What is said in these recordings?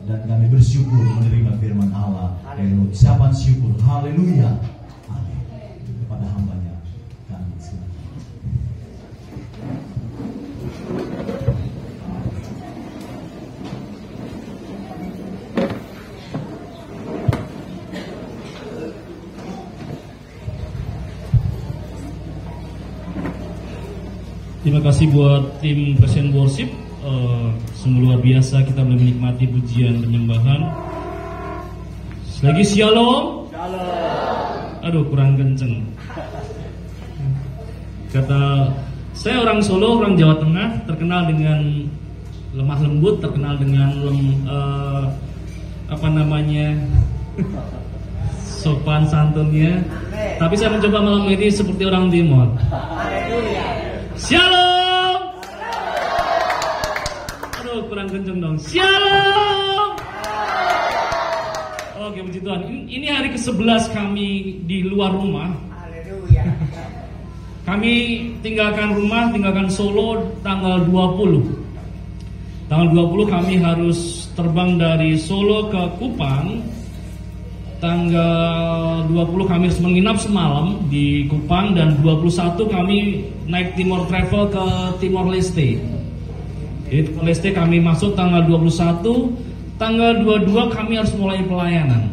Dan kami bersyukur menerima firman Allah dengan ucapan syukur. Haleluya. Amin. Kepada hambanya kami silakan. Terima kasih buat tim Present Worship. Sungguh luar biasa kita boleh menikmati pujian penyembahan. Lagi shalom. Shalom. Aduh, kurang kenceng. Kata saya orang Solo, orang Jawa Tengah, terkenal dengan lemah lembut, terkenal dengan sopan santunnya. Tapi saya mencoba malam ini seperti orang Timur. Shalom. Aduh, kurang kenceng dong. Shalom. Oke, puji Tuhan. Ini hari ke-11 kami di luar rumah. Kami tinggalkan rumah, tinggalkan Solo tanggal 20. Tanggal 20 kami harus terbang dari Solo ke Kupang. Tanggal 20 kami harus menginap semalam di Kupang, dan 21 kami naik Timor Travel ke Timor Leste. Di Timor Leste kami masuk tanggal 21, tanggal 22 kami harus mulai pelayanan.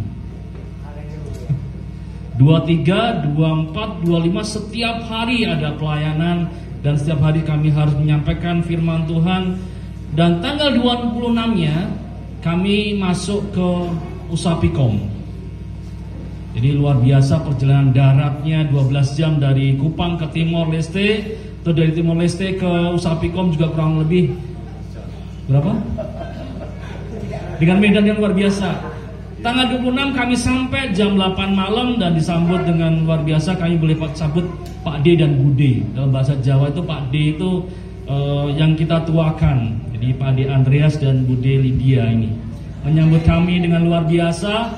23, 24, 25 setiap hari ada pelayanan, dan setiap hari kami harus menyampaikan firman Tuhan. Dan tanggal 26-nya kami masuk ke Usapikom. Jadi luar biasa perjalanan daratnya 12 jam dari Kupang ke Timor Leste, atau dari Timor Leste ke Usapikom juga kurang lebih berapa? Dengan medan yang luar biasa. Tanggal 26 kami sampai jam 8 malam dan disambut dengan luar biasa. Kami boleh sambut Pak D dan Bude. Dalam bahasa Jawa itu Pak D itu yang kita tuakan. Jadi Pak D Andreas dan Bude Lydia ini menyambut kami dengan luar biasa.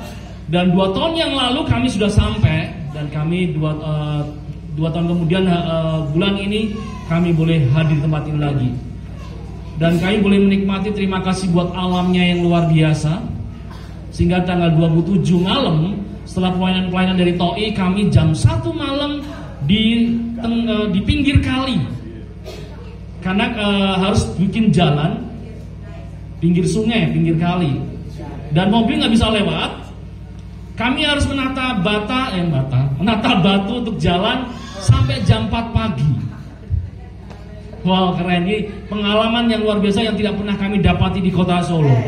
Dan 2 tahun yang lalu kami sudah sampai, dan kami 2 tahun kemudian bulan ini kami boleh hadir di tempat ini lagi. Dan kami boleh menikmati, terima kasih buat alamnya yang luar biasa. Sehingga tanggal 27 malam setelah pelayanan dari TOI, kami jam 1 malam di pinggir kali. Karena harus bikin jalan pinggir sungai, pinggir kali. Dan mobil nggak bisa lewat. Kami harus menata batu untuk jalan sampai jam 4 pagi. Wow, keren. Ini pengalaman yang luar biasa yang tidak pernah kami dapati di kota Solo.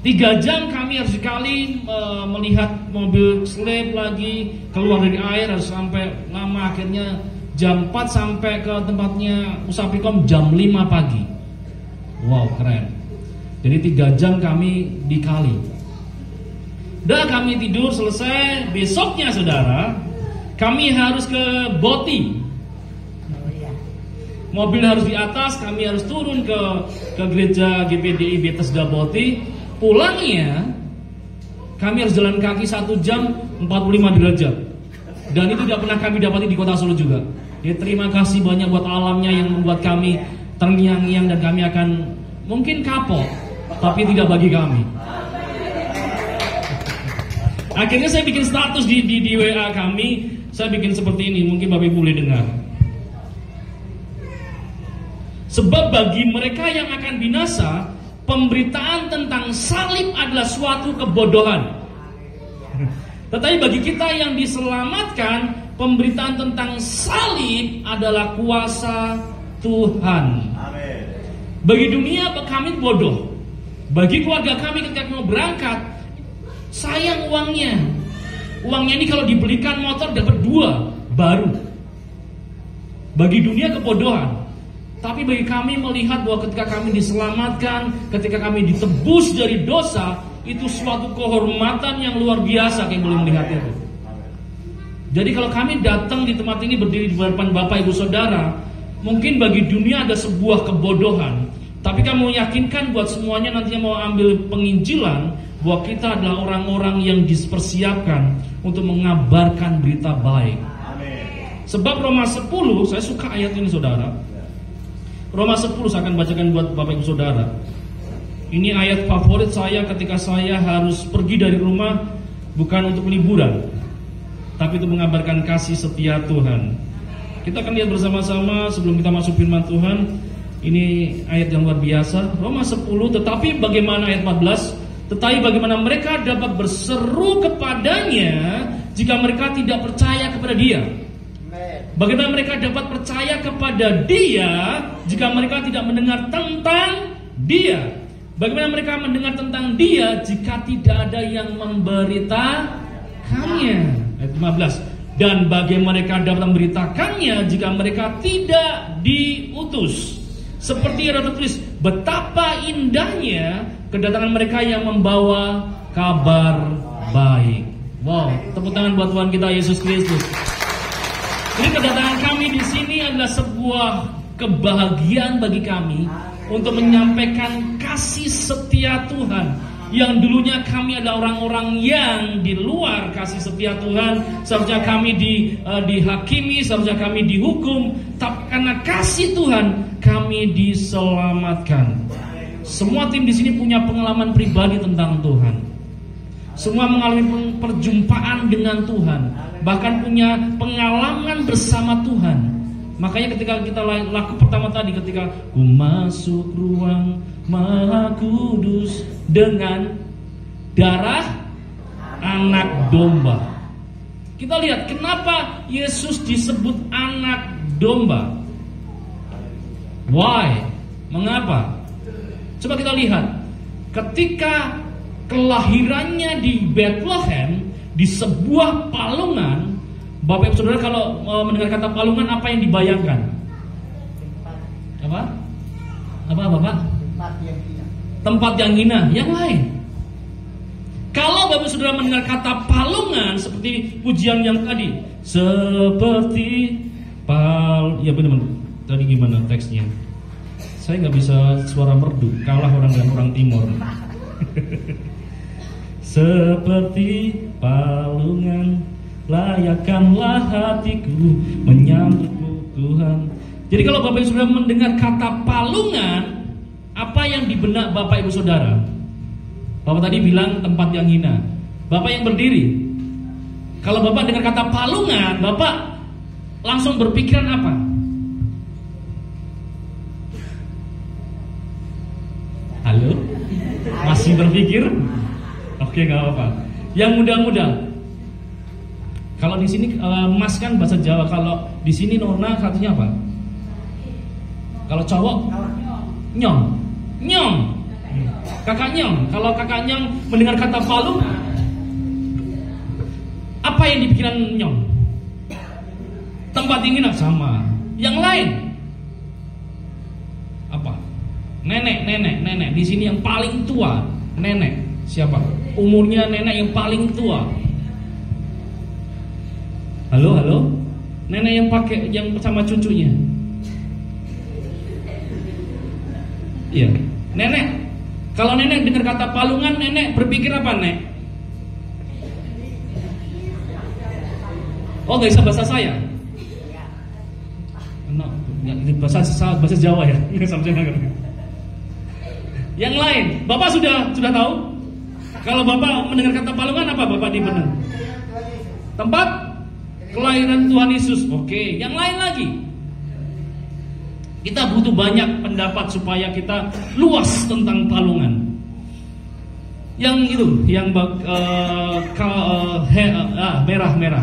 3 jam kami harus sekali melihat mobil slip lagi keluar dari air, harus sampai lama. Akhirnya jam 4 sampai ke tempatnya Usapikom jam 5 pagi. Wow, keren. Jadi 3 jam kami di kali. Dan kami tidur selesai, besoknya saudara, kami harus ke Boti. Mobil harus di atas, kami harus turun ke gereja GPDI Bethesda Boti. Pulangnya, kami harus jalan kaki 1 jam 45 derajat. Dan itu tidak pernah kami dapati di kota Solo juga. Jadi terima kasih banyak buat alamnya yang membuat kami terngiang-ngiang, dan kami akan mungkin kapok, tapi tidak bagi kami. Akhirnya saya bikin status di WA kami. Saya bikin seperti ini, mungkin Bapak Ibu boleh dengar. Sebab bagi mereka yang akan binasa, pemberitaan tentang salib adalah suatu kebodohan. Tetapi bagi kita yang diselamatkan, pemberitaan tentang salib adalah kuasa Tuhan. Amin. Bagi dunia kami bodoh. Bagi keluarga kami ketika mau berangkat, sayang uangnya. Uangnya ini kalau dibelikan motor dapat 2 baru. Bagi dunia kebodohan. Tapi bagi kami melihat bahwa ketika kami diselamatkan, ketika kami ditebus dari dosa, itu suatu kehormatan yang luar biasa yang boleh melihat itu. Jadi kalau kami datang di tempat ini berdiri di hadapan Bapak Ibu Saudara, mungkin bagi dunia ada sebuah kebodohan. Tapi kami meyakinkan buat semuanya nantinya mau ambil penginjilan, bahwa kita adalah orang-orang yang dipersiapkan untuk mengabarkan berita baik. Amin. Sebab Roma 10, saya suka ayat ini saudara. Roma 10 saya akan bacakan buat Bapak Ibu Saudara. Ini ayat favorit saya ketika saya harus pergi dari rumah, bukan untuk liburan, tapi itu mengabarkan kasih setia Tuhan. Kita akan lihat bersama-sama sebelum kita masuk firman Tuhan. Ini ayat yang luar biasa, Roma 10. Tetapi bagaimana ayat 14? Tetapi bagaimana mereka dapat berseru kepadanya jika mereka tidak percaya kepada Dia? Bagaimana mereka dapat percaya kepada Dia jika mereka tidak mendengar tentang Dia? Bagaimana mereka mendengar tentang Dia jika tidak ada yang memberitakannya? Ayat 15. Dan bagaimana mereka dapat memberitakannya jika mereka tidak diutus? Seperti yang tertulis, betapa indahnya kedatangan mereka yang membawa kabar baik. Wow, tepuk tangan buat Tuhan kita Yesus Kristus. Jadi kedatangan kami di sini adalah sebuah kebahagiaan bagi kami untuk menyampaikan kasih setia Tuhan. Yang dulunya kami adalah orang-orang yang di luar kasih setia Tuhan, seharusnya kami dihakimi, seharusnya kami dihukum, tapi karena kasih Tuhan kami diselamatkan. Semua tim di sini punya pengalaman pribadi tentang Tuhan. Semua mengalami perjumpaan dengan Tuhan, bahkan punya pengalaman bersama Tuhan. Makanya ketika kita laku pertama tadi, ketika ku masuk ruang Maha Kudus dengan darah anak domba. Kita lihat kenapa Yesus disebut anak domba. Why? Mengapa? Coba kita lihat. Ketika kelahirannya di Bethlehem, di sebuah palungan, Bapak Ibu Saudara kalau mendengar kata palungan, apa yang dibayangkan? Apa Bapak? Tempat yang hina. Yang lain. Kalau Bapak Saudara mendengar kata palungan, seperti pujian yang tadi, seperti ya benar. Tadi gimana teksnya? Saya nggak bisa suara merdu, kalah orang dan orang timur. Seperti palungan, layakkanlah hatiku menyambutmu Tuhan. Jadi kalau Bapak Ibu Saudara mendengar kata palungan, apa yang di benak Bapak Ibu Saudara? Bapak tadi bilang tempat yang hina. Bapak yang berdiri, kalau Bapak dengar kata palungan, Bapak langsung berpikiran apa? Halo? Masih berpikir? Oke, gak apa-apa. Yang muda-muda, kalau di sini Mas kan bahasa Jawa, kalau di sini Nona satunya apa? Kalau cowok nyong. Kakak nyong. Kalau kakak nyong mendengar kata palungan, apa yang dipikiran nyong? Tempat dingin sama. Yang lain apa? Nenek. Di sini yang paling tua, nenek. Siapa? Umurnya nenek yang paling tua. Halo? Nenek yang pakai yang sama cucunya. Iya, nenek. Kalau nenek dengar kata palungan, nenek berpikir apa, Nek? Oh, gak bisa bahasa saya. No, ini bahasa Jawa ya. Yang lain, Bapak sudah tahu? Kalau Bapak mendengar kata palungan, apa Bapak di benar? Tempat kelahiran Tuhan Yesus. Oke, yang lain lagi. Kita butuh banyak pendapat supaya kita luas tentang palungan. Yang itu, yang merah.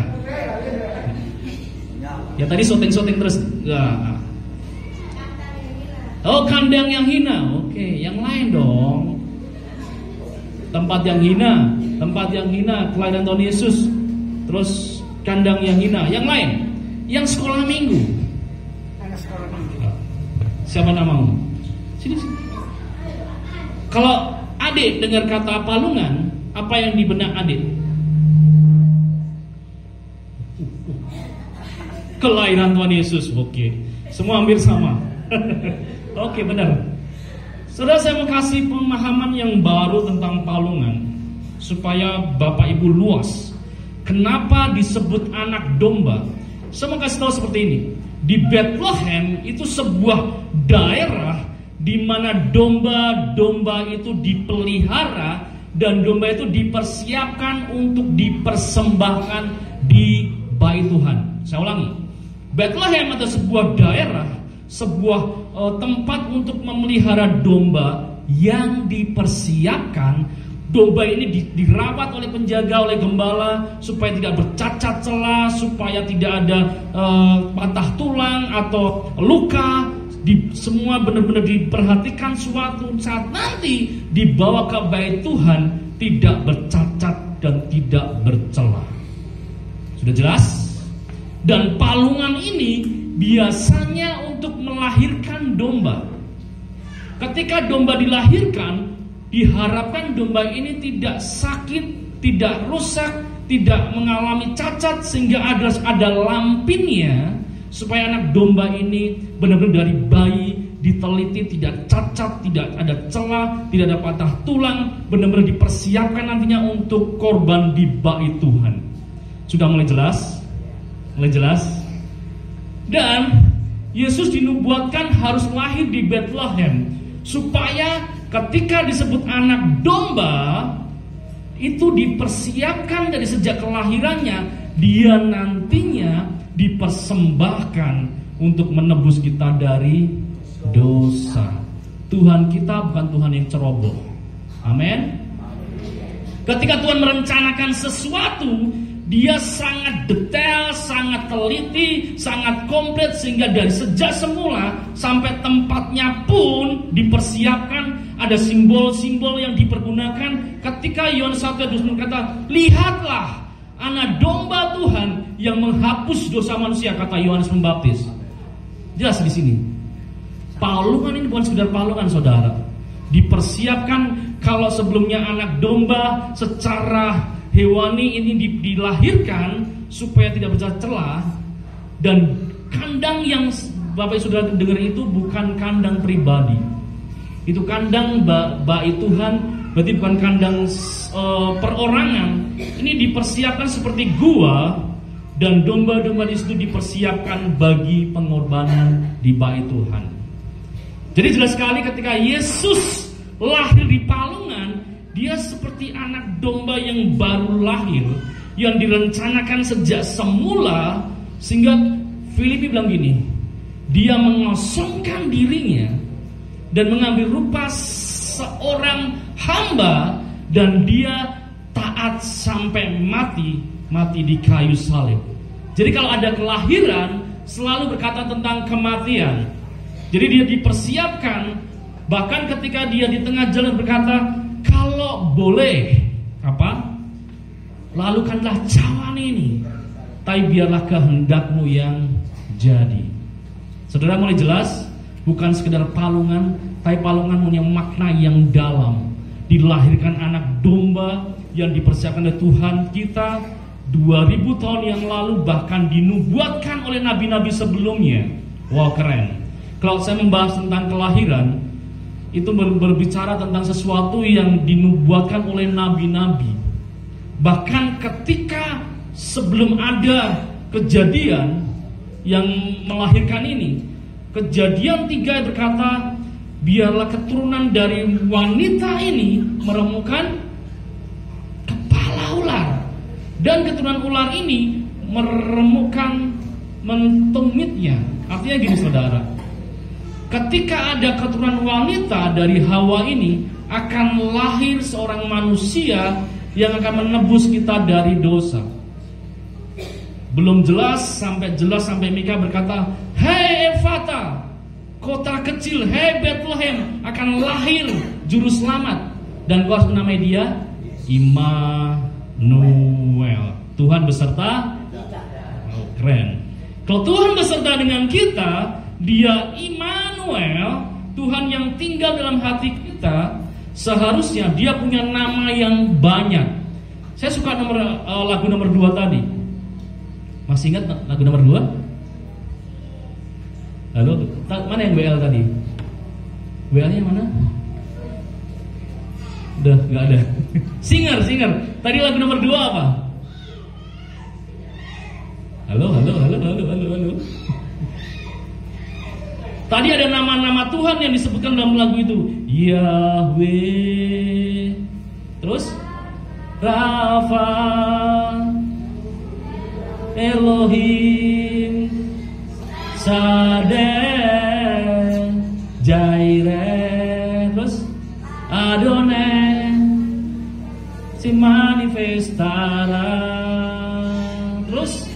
Ya tadi syuting terus. Oh, kandang yang hina. Oke, yang lain dong. Tempat yang hina, kelahiran Tuhan Yesus. Terus kandang yang hina. Yang lain, yang sekolah minggu. Siapa namamu? Sini. Kalau adik dengar kata palungan, apa yang di benak adik? Kelahiran Tuhan Yesus. Oke. Semua hampir sama. Oke, benar. Saudara, saya mau kasih pemahaman yang baru tentang palungan supaya Bapak Ibu luas. Kenapa disebut anak domba? Saya mau kasih tahu seperti ini. Di Bethlehem itu sebuah daerah di mana domba-domba itu dipelihara dan domba itu dipersiapkan untuk dipersembahkan di bait Tuhan. Saya ulangi, Bethlehem adalah sebuah daerah, sebuah tempat untuk memelihara domba yang dipersiapkan. Domba ini dirawat oleh penjaga, oleh gembala, supaya tidak bercacat celah, supaya tidak ada patah tulang atau luka. Semua benar-benar diperhatikan, suatu saat nanti dibawa ke bait Tuhan tidak bercacat dan tidak bercelah. Sudah jelas? Dan palungan ini biasanya untuk melahirkan domba. Ketika domba dilahirkan, diharapkan domba ini tidak sakit, tidak rusak, tidak mengalami cacat, sehingga ada lampinnya, supaya anak domba ini benar-benar dari bayi diteliti, tidak cacat, tidak ada celah, tidak ada patah tulang, benar-benar dipersiapkan nantinya untuk korban di bait Tuhan. Sudah mulai jelas? Mulai jelas? Dan Yesus dinubuatkan harus lahir di Bethlehem, supaya ketika disebut anak domba itu dipersiapkan dari sejak kelahirannya, dia nantinya dipersembahkan untuk menebus kita dari dosa. Tuhan kita bukan Tuhan yang ceroboh. Amin. Ketika Tuhan merencanakan sesuatu, Dia sangat detail, sangat teliti, sangat komplit, sehingga dari sejak semula sampai tempatnya pun dipersiapkan. Ada simbol-simbol yang dipergunakan. Ketika Yohanes 1:29 berkata, lihatlah anak domba Tuhan yang menghapus dosa manusia, kata Yohanes Pembaptis. Jelas di sini. Palungan ini bukan sekedar palungan, saudara. Dipersiapkan. Kalau sebelumnya anak domba secara hewani ini dilahirkan supaya tidak bercelah, dan kandang yang Bapak Ibu Saudara dengar itu bukan kandang pribadi. Itu kandang bait Tuhan, berarti bukan kandang perorangan. Ini dipersiapkan seperti gua, dan domba-domba di situ dipersiapkan bagi pengorbanan di bait Tuhan. Jadi jelas sekali ketika Yesus lahir di palungan, Dia seperti anak domba yang baru lahir, yang direncanakan sejak semula. Sehingga Filipi bilang gini, Dia mengosongkan dirinya dan mengambil rupa seorang hamba, dan Dia taat sampai mati di kayu salib. Jadi kalau ada kelahiran selalu berkata tentang kematian. Jadi Dia dipersiapkan. Bahkan ketika Dia di tengah jalan berkata, kalau boleh, lalukanlah cawan ini, tapi biarlah kehendakmu yang jadi. Saudara, mulai jelas, bukan sekedar palungan, tapi palungan punya makna yang dalam. Dilahirkan anak domba yang dipersiapkan oleh Tuhan kita 2000 tahun yang lalu, bahkan dinubuatkan oleh nabi-nabi sebelumnya. Wow, keren. Kalau saya membahas tentang kelahiran, itu berbicara tentang sesuatu yang dinubuatkan oleh nabi-nabi. Bahkan ketika sebelum ada kejadian yang melahirkan ini, Kejadian 3 berkata, biarlah keturunan dari wanita ini meremukan kepala ular, dan keturunan ular ini meremukan mentumitnya. Artinya gini saudara, ketika ada keturunan wanita dari Hawa ini, akan lahir seorang manusia yang akan menebus kita dari dosa. Belum jelas sampai Mika berkata, hei Efata, kota kecil, hei Bethlehem, akan lahir juru selamat, dan kau harus menamai dia Immanuel, Tuhan beserta. Oh, keren. Kalau Tuhan beserta dengan kita, dia Immanuel, Tuhan yang tinggal dalam hati kita. Seharusnya dia punya nama yang banyak. Saya suka lagu nomor 2 tadi. Masih ingat lagu nomor 2? Halo, mana yang WL tadi? WL-nya mana? Udah gak ada. Singer. Tadi lagu nomor 2 apa? Halo. Tadi ada nama-nama Tuhan yang disebutkan dalam lagu itu. Yahweh. Terus Rafa, Elohim, Sadeh, Jaireh, terus Adonai, si manifestara. Terus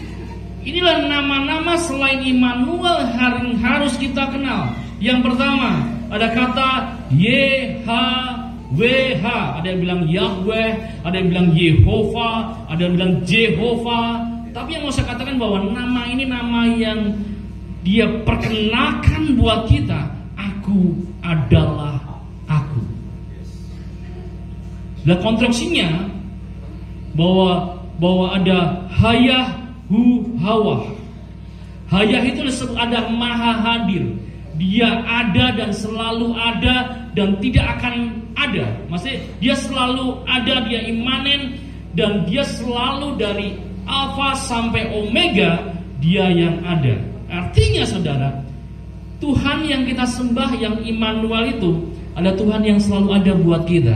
inilah nama-nama selain Immanuel yang harus kita kenal. Yang pertama ada kata YHWH. Ada yang bilang Yahweh, ada yang bilang Yehova, ada yang bilang Jehovah. Tapi yang mau saya katakan bahwa nama ini nama yang dia perkenalkan buat kita. Aku adalah aku. Dan konstruksinya bahwa ada Hayah Hu Hawa. Hayah itu ada maha hadir. Dia ada dan selalu ada dan tidak akan ada. Maksudnya dia selalu ada, dia imanen, dan dia selalu dari Alfa sampai Omega, dia yang ada. Artinya saudara, Tuhan yang kita sembah, yang Immanuel itu ada Tuhan yang selalu ada buat kita.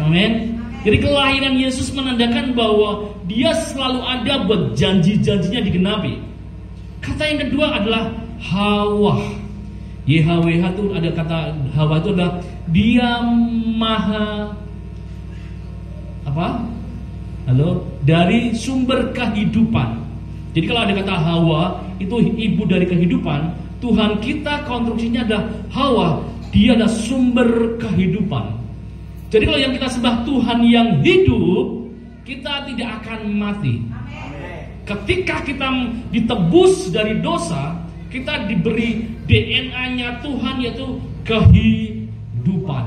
Amin. Jadi kelahiran Yesus menandakan bahwa dia selalu ada buat janji-janjinya digenapi. Kata yang kedua adalah Hawa. YHWH itu ada kata Hawa itu adalah dia maha apa? Halo, dari sumber kehidupan. Jadi kalau ada kata Hawa itu ibu dari kehidupan, Tuhan kita konstruksinya adalah Hawa, dia adalah sumber kehidupan. Jadi kalau yang kita sembah Tuhan yang hidup, kita tidak akan mati. Ketika kita ditebus dari dosa, kita diberi DNA-nya Tuhan, yaitu kehidupan.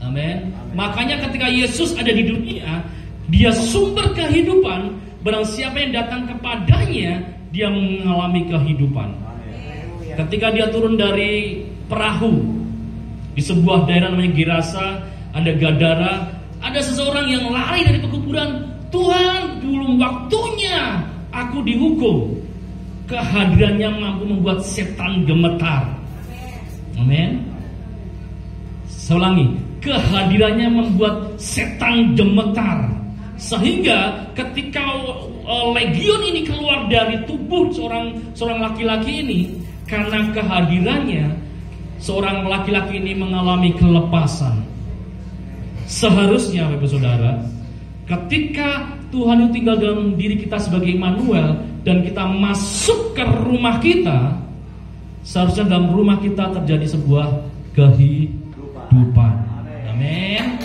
Amin. Makanya ketika Yesus ada di dunia, dia sumber kehidupan. Barang siapa yang datang kepadanya, dia mengalami kehidupan. Ketika dia turun dari perahu di sebuah daerah namanya Gerasa, ada Gadara, ada seseorang yang lari dari pekuburan. Tuhan, belum waktunya aku dihukum. Kehadirannya mampu membuat setan gemetar. Amin. Saya ulangi, kehadirannya membuat setan gemetar. Sehingga ketika legion ini keluar dari tubuh seorang laki-laki ini, karena kehadirannya seorang laki-laki ini mengalami kelepasan. Seharusnya Bapak Saudara, ketika Tuhan itu tinggal dalam diri kita sebagai Immanuel dan kita masuk ke rumah kita, seharusnya dalam rumah kita terjadi sebuah kehidupan. Amin.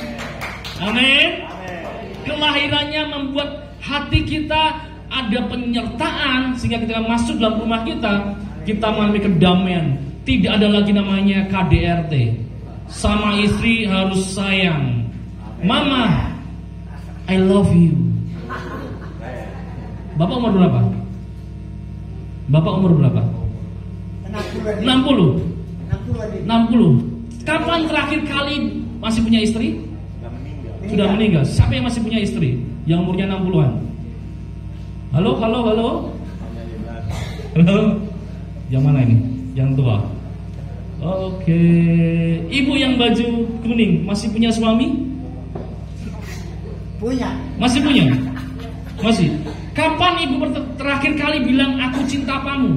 Amin. Kelahirannya membuat hati kita ada penyertaan, sehingga ketika masuk dalam rumah kita, kita mengalami kedamaian. Tidak ada lagi namanya KDRT. Sama istri harus sayang. Mama, I love you. Bapak umur berapa? Bapak umur berapa? 60. Kapan terakhir kali masih punya istri? Sudah meninggal. Siapa yang masih punya istri yang umurnya 60-an? Halo. Halo. Yang mana ini? Yang tua. Oke. Ibu yang baju kuning masih punya suami? Punya. Masih punya? Masih. Kapan ibu terakhir kali bilang aku cinta kamu?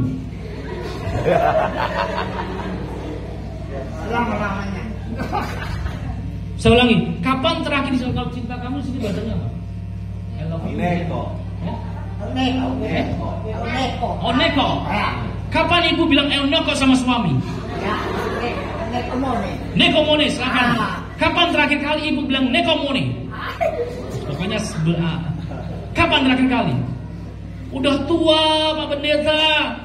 Lama-lamanya. Saya ulangi, kapan terakhir kalau cinta kamu sini bacanya apa? Oneko. Kapan ibu bilang Oneko sama suami? Nekomone, silakan. Kapan terakhir kali ibu bilang Nekomone? Pokoknya kapan terakhir kali? Udah tua Pak Pendeta,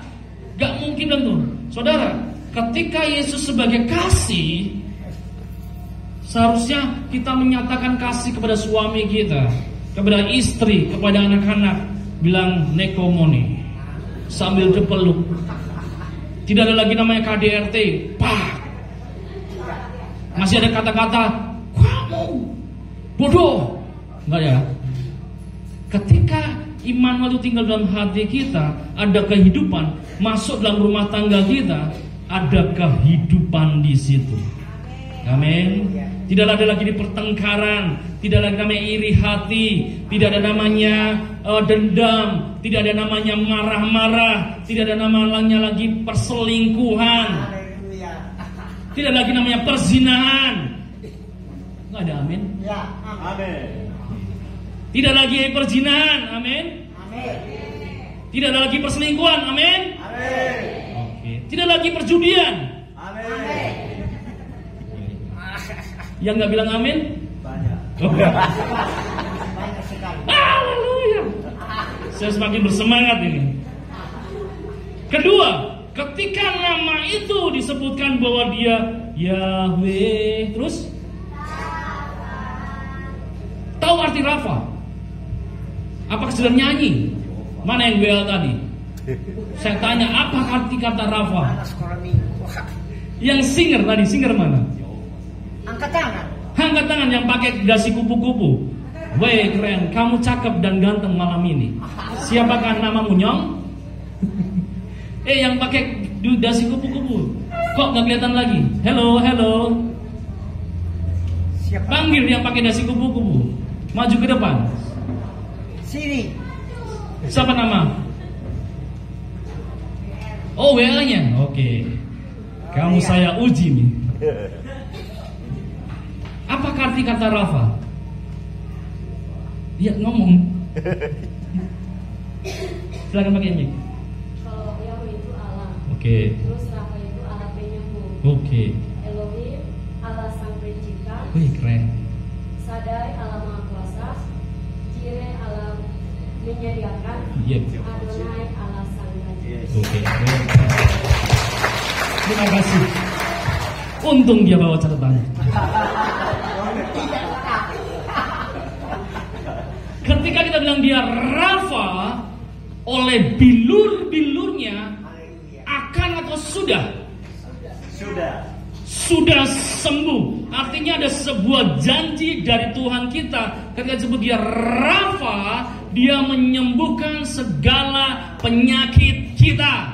gak mungkin bilang tuh. Saudara, ketika Yesus sebagai kasih, seharusnya kita menyatakan kasih kepada suami kita, kepada istri, kepada anak-anak. Bilang Nekomone sambil dipeluk. Tidak ada lagi namanya KDRT. Pak. Masih ada kata-kata kamu bodoh. Enggak ya? Ketika Immanuel itu tinggal dalam hati kita, ada kehidupan masuk dalam rumah tangga kita, ada kehidupan di situ. Amin. Tidak ada lagi pertengkaran, tidak ada namanya iri hati, tidak ada namanya dendam, tidak ada namanya marah-marah, tidak ada namanya lagi perselingkuhan, tidak lagi namanya perzinahan. Nggak ada, amin. Amin. Tidak lagi perzinahan, amin. Tidak ada lagi perselingkuhan, amin. Oke. Tidak lagi perjudian. Yang nggak bilang amin? Banyak. Haleluya. Saya semakin bersemangat ini. Kedua, ketika nama itu disebutkan bahwa dia Yahweh, terus tahu arti Rafa? Apakah sudah nyanyi? Mana yang WL tadi? Saya tanya, apa arti kata Rafa? Yang singer tadi, singer mana? Angkat tangan. Angkat tangan yang pakai dasi kupu-kupu. Weh, keren, kamu cakep dan ganteng malam ini. Siapakah namamu, Nyong? Yang pakai dasi kupu-kupu. Kok gak kelihatan lagi? Hello, hello. Siapa? Panggil yang pakai dasi kupu-kupu. Maju ke depan. Sini. Siapa nama? Oh, WA-nya. Oke. Kamu saya uji nih. Apa arti kata Rafa? Dia ngomong. Silakan pakai mic. Kalau Yahweh itu Allah. Oke. Terus Rafa itu Allah penyembuh. Oke. Elohim Allah sang pencipta. Wih, keren. Sadai Allah maha kuasa. Jireh Allah menyediakan. Iya. Adonai Allah sang raja. Oke. Terima kasih. Untung dia bawa catatan. Ketika kita bilang dia Rafa, oleh bilur-bilurnya akan atau sudah sembuh. Artinya ada sebuah janji dari Tuhan kita. Ketika disebut dia Rafa, dia menyembuhkan segala penyakit kita.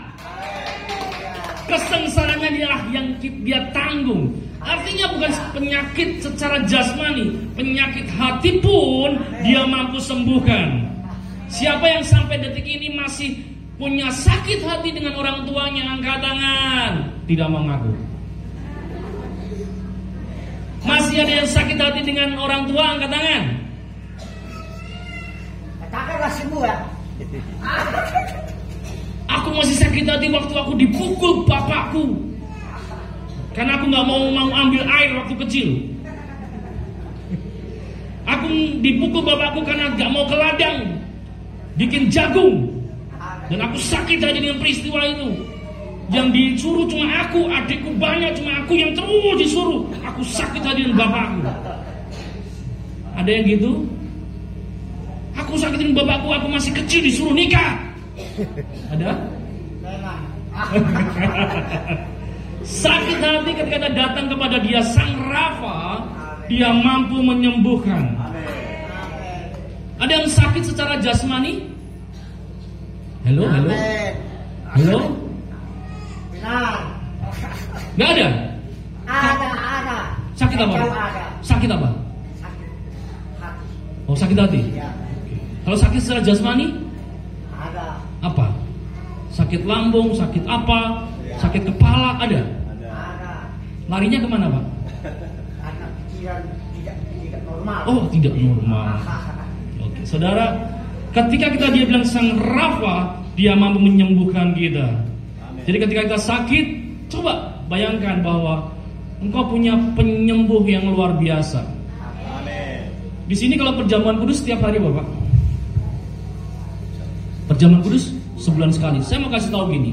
Kesengsaraannya dialah yang dia tanggung. Artinya bukan penyakit secara jasmani, penyakit hati pun dia mampu sembuhkan. Siapa yang sampai detik ini masih punya sakit hati dengan orang tuanya, angkat tangan. Tidak mau ngaku. Masih ada yang sakit hati dengan orang tua, angkat tangan. Katakanlah semua. Aku masih sakit hati waktu aku dipukul bapakku karena aku nggak mau ambil air waktu kecil. Aku dipukul bapakku karena nggak mau ke ladang bikin jagung, dan aku sakit hati dengan peristiwa itu. Yang disuruh cuma aku, adikku banyak, cuma aku yang terus disuruh. Aku sakit hati dengan bapakku. Ada yang gitu? Aku sakit dengan bapakku, aku masih kecil disuruh nikah. Ada? Sakit hati ketika datang kepada dia sang Rafa, dia mampu menyembuhkan. Ada yang sakit secara jasmani? Halo, halo, halo. Benar. Nggak ada? Ada. Sakit apa? Ada. Sakit apa? Sakit hati. Oh, sakit hati. Ya. Kalau sakit secara jasmani? Ada. Apa? Sakit lambung, sakit apa? Sakit kepala, ada? Ada. Larinya kemana, Pak? Karena pikiran tidak normal. Oh, tidak normal. Oke, saudara, ketika dia bilang sang Rafa, dia mampu menyembuhkan kita. Jadi ketika kita sakit, coba bayangkan bahwa engkau punya penyembuh yang luar biasa. Di sini kalau perjamuan kudus setiap hari, Bapak. Perjamuan kudus sebulan sekali. Saya mau kasih tahu gini.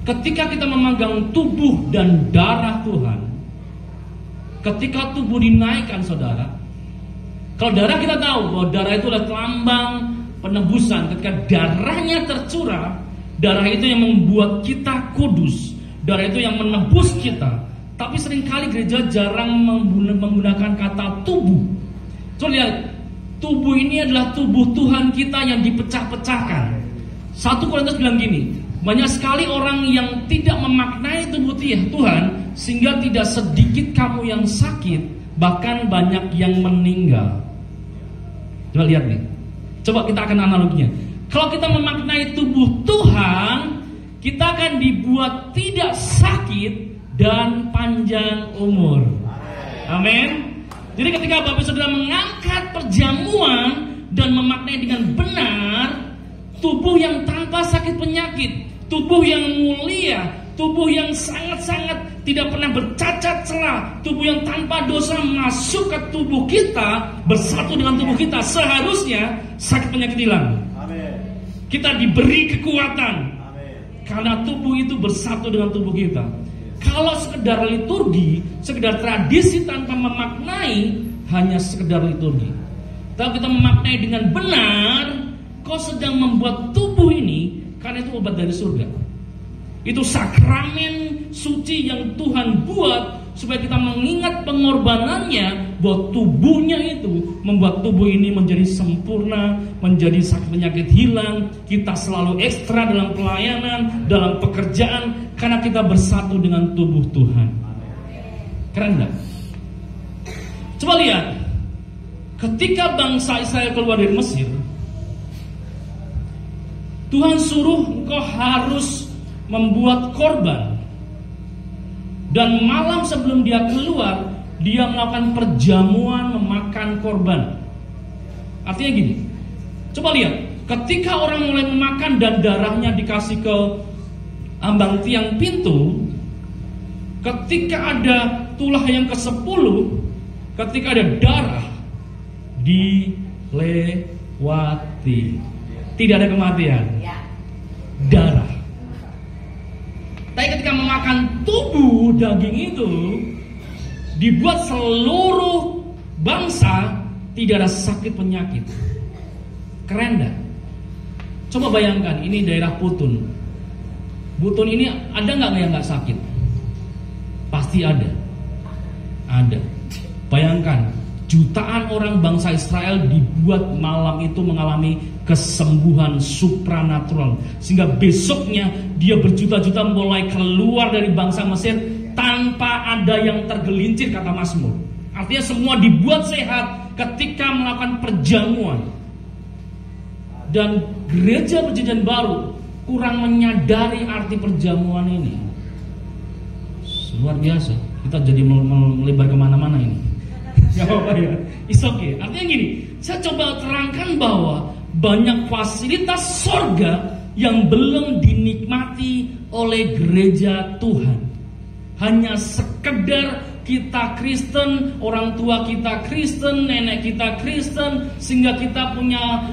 Ketika kita memegang tubuh dan darah Tuhan, ketika tubuh dinaikkan, saudara, kalau darah kita tahu bahwa darah itu adalah lambang penebusan. Ketika darahnya tercurah, darah itu yang membuat kita kudus. Darah itu yang menebus kita. Tapi seringkali gereja jarang menggunakan kata tubuh. Coba lihat, tubuh ini adalah tubuh Tuhan kita yang dipecah-pecahkan. 1 Korintus bilang gini, Banyak sekali orang yang tidak memaknai tubuh Tuhan, sehingga tidak sedikit kamu yang sakit, bahkan banyak yang meninggal. Coba lihat nih. Coba kita akan analoginya. Kalau kita memaknai tubuh Tuhan, kita akan dibuat tidak sakit dan panjang umur. Amin. Jadi ketika Bapak Saudara mengangkat perjamuan dan memaknai dengan benar, tubuh yang tanpa sakit penyakit, tubuh yang mulia, tubuh yang sangat-sangat tidak pernah bercacat celah, tubuh yang tanpa dosa masuk ke tubuh kita, bersatu dengan tubuh kita, seharusnya sakit penyakit hilang. Amin. Kita diberi kekuatan. Amin. Karena tubuh itu bersatu dengan tubuh kita. Kalau sekedar liturgi, sekedar tradisi tanpa memaknai, hanya sekedar liturgi. Tapi kita memaknai dengan benar, kau sedang membuat tubuh ini, karena itu obat dari surga. Itu sakramen suci yang Tuhan buat supaya kita mengingat pengorbanannya, bahwa tubuhnya itu membuat tubuh ini menjadi sempurna, menjadi sakit penyakit hilang. Kita selalu ekstra dalam pelayanan, dalam pekerjaan, karena kita bersatu dengan tubuh Tuhan. Keren gak? Coba lihat, ketika bangsa Israel keluar dari Mesir, Tuhan suruh engkau harus membuat korban. Dan malam sebelum dia keluar, dia melakukan perjamuan memakan korban. Artinya gini, coba lihat, ketika orang mulai memakan dan darahnya dikasih ke ambang tiang pintu, ketika ada tulah yang ke-10, ketika ada darah, dilewati. Tidak ada kematian, darah. Tapi ketika memakan tubuh daging itu, dibuat seluruh bangsa tidak ada sakit penyakit. Keren dah. Coba bayangkan, ini daerah Putun. Putun ini ada nggak yang nggak sakit? Pasti ada. Ada. Bayangkan, jutaan orang bangsa Israel dibuat malam itu mengalami kesembuhan supranatural, sehingga besoknya dia berjuta-juta mulai keluar dari bangsa Mesir tanpa ada yang tergelincir, kata Mazmur. Artinya semua dibuat sehat ketika melakukan perjamuan. Dan gereja Perjanjian Baru kurang menyadari arti perjamuan ini. Luar biasa. Kita jadi melebar kemana-mana ini. Gak apa-apa ya. It's okay. Artinya gini, saya coba terangkan bahwa banyak fasilitas sorga yang belum dinikmati oleh gereja Tuhan. Hanya sekedar kita Kristen, orang tua kita Kristen, nenek kita Kristen, sehingga kita punya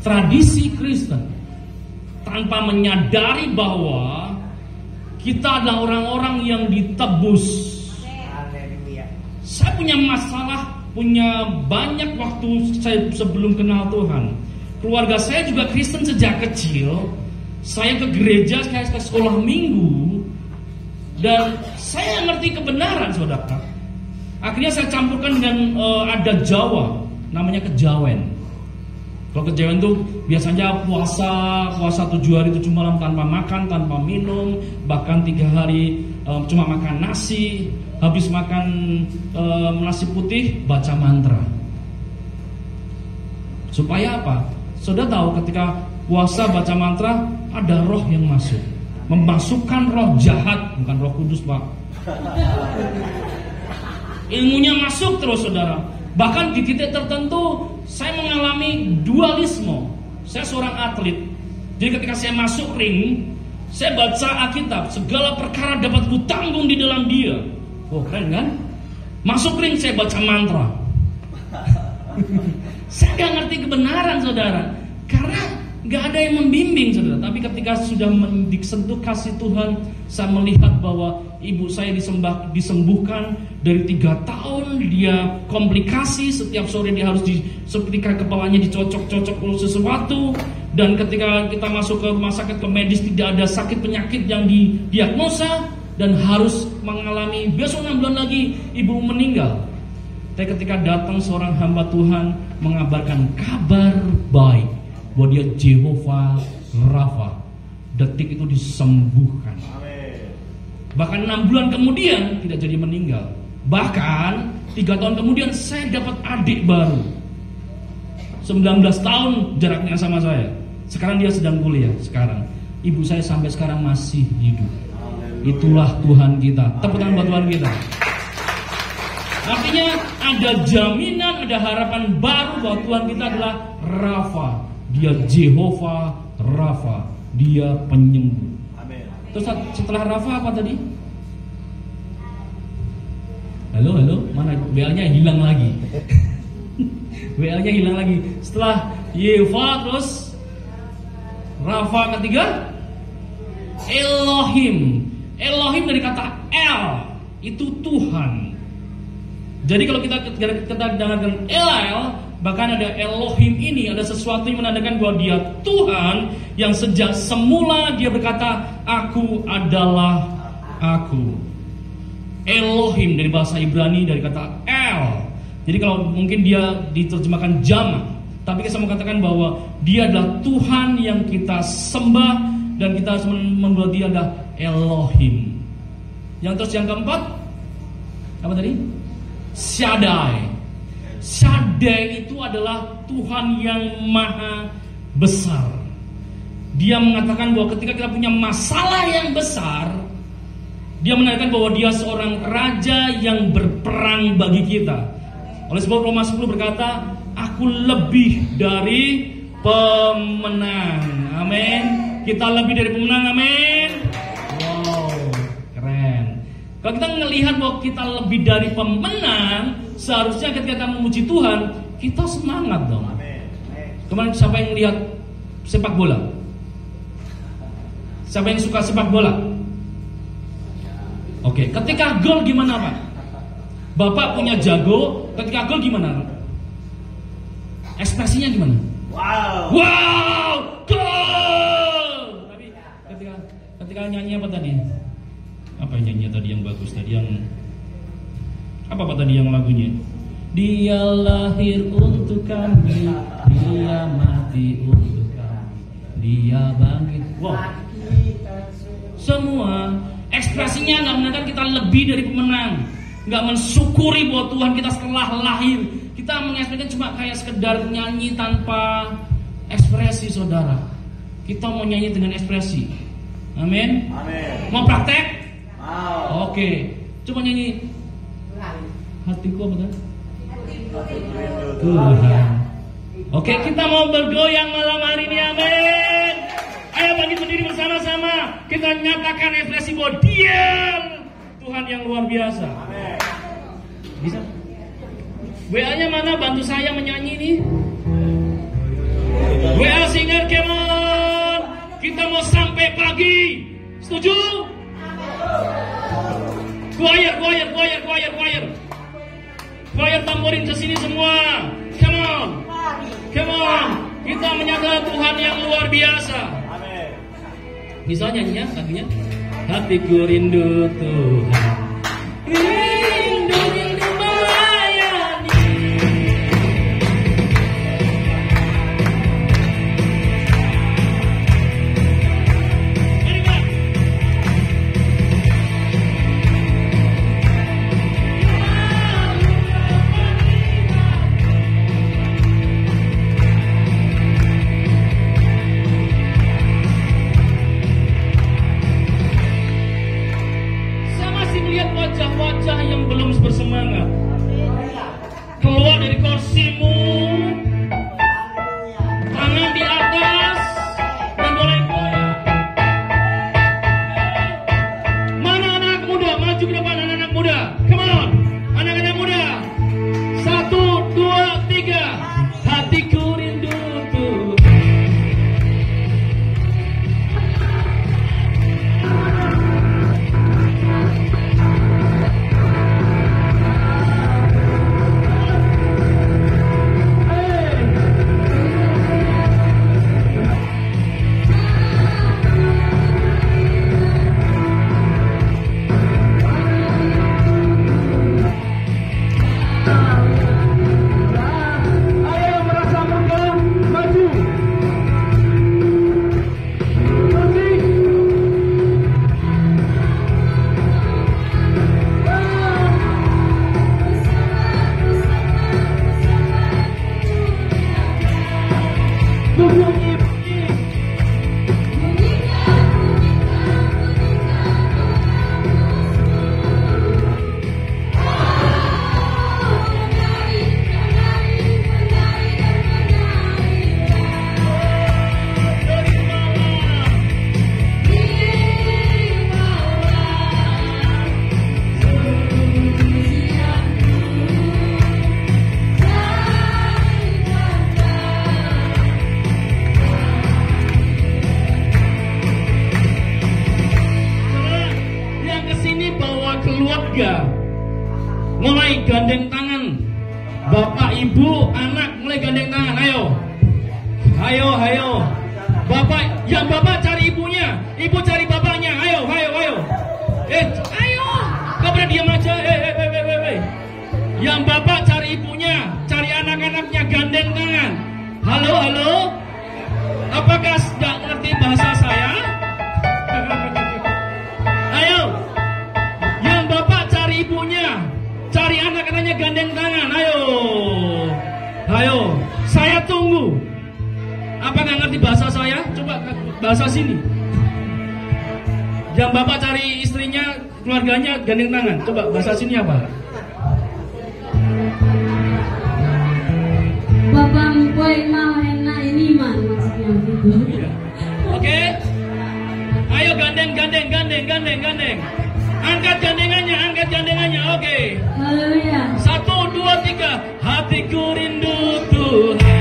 tradisi Kristen, tanpa menyadari bahwa kita adalah orang-orang yang ditebus. Saya punya masalah, punya banyak waktu saya sebelum kenal Tuhan. Keluarga saya juga Kristen sejak kecil. Saya ke gereja, saya ke sekolah minggu, dan saya ngerti kebenaran, saudara. Akhirnya saya campurkan dengan adat Jawa, namanya kejawen. Kalau kejawen itu biasanya puasa 7 hari 7 malam tanpa makan, tanpa minum, bahkan 3 hari cuma makan nasi. Habis makan nasi putih, baca mantra. Supaya apa? Saudara tahu, ketika puasa baca mantra, ada roh yang masuk, memasukkan roh jahat, bukan Roh Kudus, Pak. Ilmunya masuk terus, saudara. Bahkan di titik tertentu saya mengalami dualisme. Saya seorang atlet. Jadi ketika saya masuk ring, saya baca Alkitab, segala perkara dapat kutanggung di dalam Dia. Oh, keren kan? Masuk ring saya baca mantra. Saya gak ngerti kebenaran, saudara, karena gak ada yang membimbing, saudara. Tapi ketika sudah disentuh kasih Tuhan, saya melihat bahwa ibu saya disembuhkan dari 3 tahun. Dia komplikasi, setiap sore dia harus seketika kepalanya dicocok-cocok sesuatu. Dan ketika kita masuk ke rumah sakit, ke medis, tidak ada sakit penyakit yang didiagnosa, dan harus mengalami besok 6 bulan lagi ibu meninggal. Tapi ketika datang seorang hamba Tuhan mengabarkan kabar baik bahwa dia Jehovah Rafa, detik itu disembuhkan. Amin. Bahkan 6 bulan kemudian tidak jadi meninggal. Bahkan 3 tahun kemudian saya dapat adik baru, 19 tahun jaraknya sama saya. Sekarang dia sedang kuliah. Sekarang ibu saya sampai sekarang masih hidup. Itulah Tuhan kita. Tepuk tangan buat Tuhan kita. Artinya ada jaminan, ada harapan baru bahwa Tuhan kita adalah Rafa. Dia Jehovah Rafa. Dia penyembuh. Amin. Terus setelah Rafa apa tadi? Halo, mana WA-nya hilang lagi. WA-nya hilang lagi. Setelah Yehova terus Rafa ketiga Elohim. Elohim dari kata El, itu Tuhan. Jadi kalau kita dengarkan El, bahkan ada Elohim ini, ada sesuatu yang menandakan bahwa dia Tuhan yang sejak semula dia berkata, aku adalah aku. Elohim dari bahasa Ibrani dari kata El. Jadi kalau mungkin dia diterjemahkan jamak, tapi kita mau katakan bahwa dia adalah Tuhan yang kita sembah dan kita harus membuat dia adalah Elohim. Yang terus yang keempat apa tadi? Shaddai. Shaddai itu adalah Tuhan yang maha besar. Dia mengatakan bahwa ketika kita punya masalah yang besar, dia menandakan bahwa dia seorang raja yang berperang bagi kita. Oleh sebab Roma 10 berkata, aku lebih dari pemenang. Amin. Kita lebih dari pemenang. Amin. Wow, keren. Kalau kita melihat bahwa kita lebih dari pemenang, seharusnya ketika kita memuji Tuhan, kita semangat dong. Kemarin siapa yang lihat sepak bola? Siapa yang suka sepak bola? Oke, ketika gol gimana Pak? Bapak punya jago, ketika gol gimana? Ekspresinya gimana? Wow, gol! Tapi ketika nyanyi apa tadi? Apa yang nyanyi tadi yang bagus tadi yang apa tadi yang lagunya? Dia lahir untuk kami, dia mati untuk kami, dia bangkit. Wow. Semua ekspresinya nggak menandakan kita lebih dari pemenang, nggak mensyukuri bahwa Tuhan kita setelah lahir. Kita mengekspresikan cuma kayak sekedar nyanyi tanpa ekspresi, saudara. Kita mau nyanyi dengan ekspresi. Amin. Mau praktek? Oke. Coba nyanyi. Hatiku apa tadi? Tuhan. Oke, kita mau bergoyang malam hari ini. Amin. Ayo bagi berdiri bersama-sama. Kita nyatakan ekspresi bahwa Dia Tuhan yang luar biasa. Amin. Bisa? WA-nya mana? Bantu saya menyanyi nih. WA singer, come on. Kita mau sampai pagi. Setuju? Choir. Choir tamborin ke sini semua. Come on. Kita menyatakan Tuhan yang luar biasa. Amin. Bisa nyanyinya lagunya? Hatiku rindu Tuhan. Rindu melayani. Wajah-wajah yang belum bersemangat keluar dari kursimu, tangan di atas dan mulai goyang. Mana anak muda? Maju ke depan anak-anak muda. Come on, anak-anak muda. 1, 2, 3. Hatiku rindu Tuhan. Bapak, Ibu, anak mulai gandeng tangan. Ayo. Ayo, ayo. Bapak, yang bapak cari ibunya, ibu cari bapaknya. Ayo, ayo, ayo. Ayo. Gak pernah diam aja. Yang bapak cari ibunya, cari anak-anaknya, gandeng tangan. Halo, halo. Apakah tidak ngerti bahasa saya? Ayo. Yang bapak cari ibunya, cari anak-anaknya, gandeng tangan. Ayo. Ayo. Saya tunggu. Apa nggak ngerti bahasa saya? Coba bahasa sini. Yang bapak cari istrinya, keluarganya, gandeng tangan. Coba bahasa sini apa? Bapak mpoi mau enak ini mah maksudnya gitu. Oke. Ayo gandeng, gandeng, gandeng, gandeng, gandeng. Angkat gandengannya, Oke. Haleluya. 1, 2, 3. Hatiku rindu Tuhan.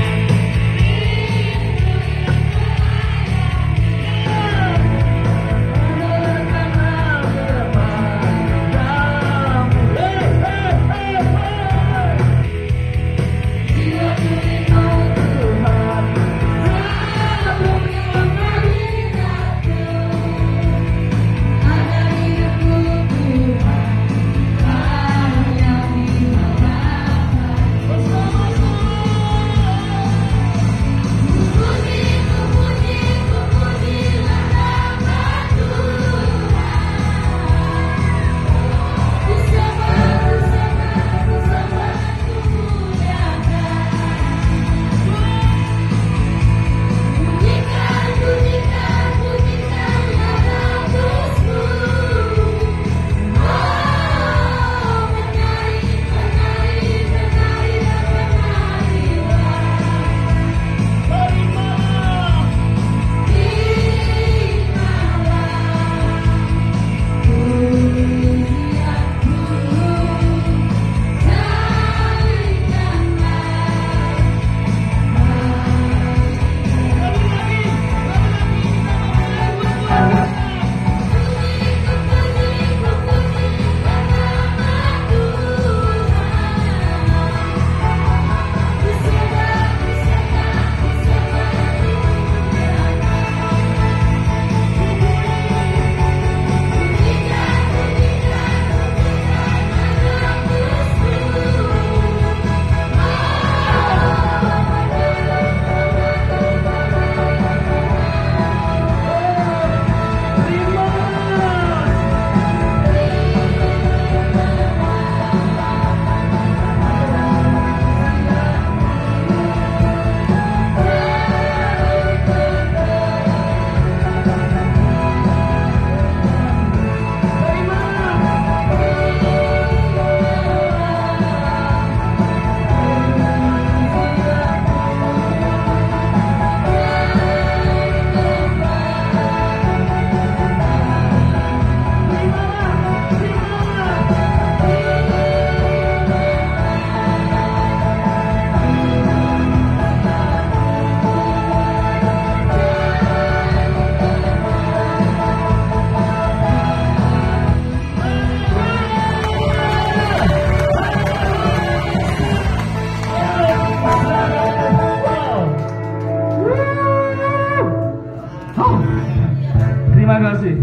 Terima kasih.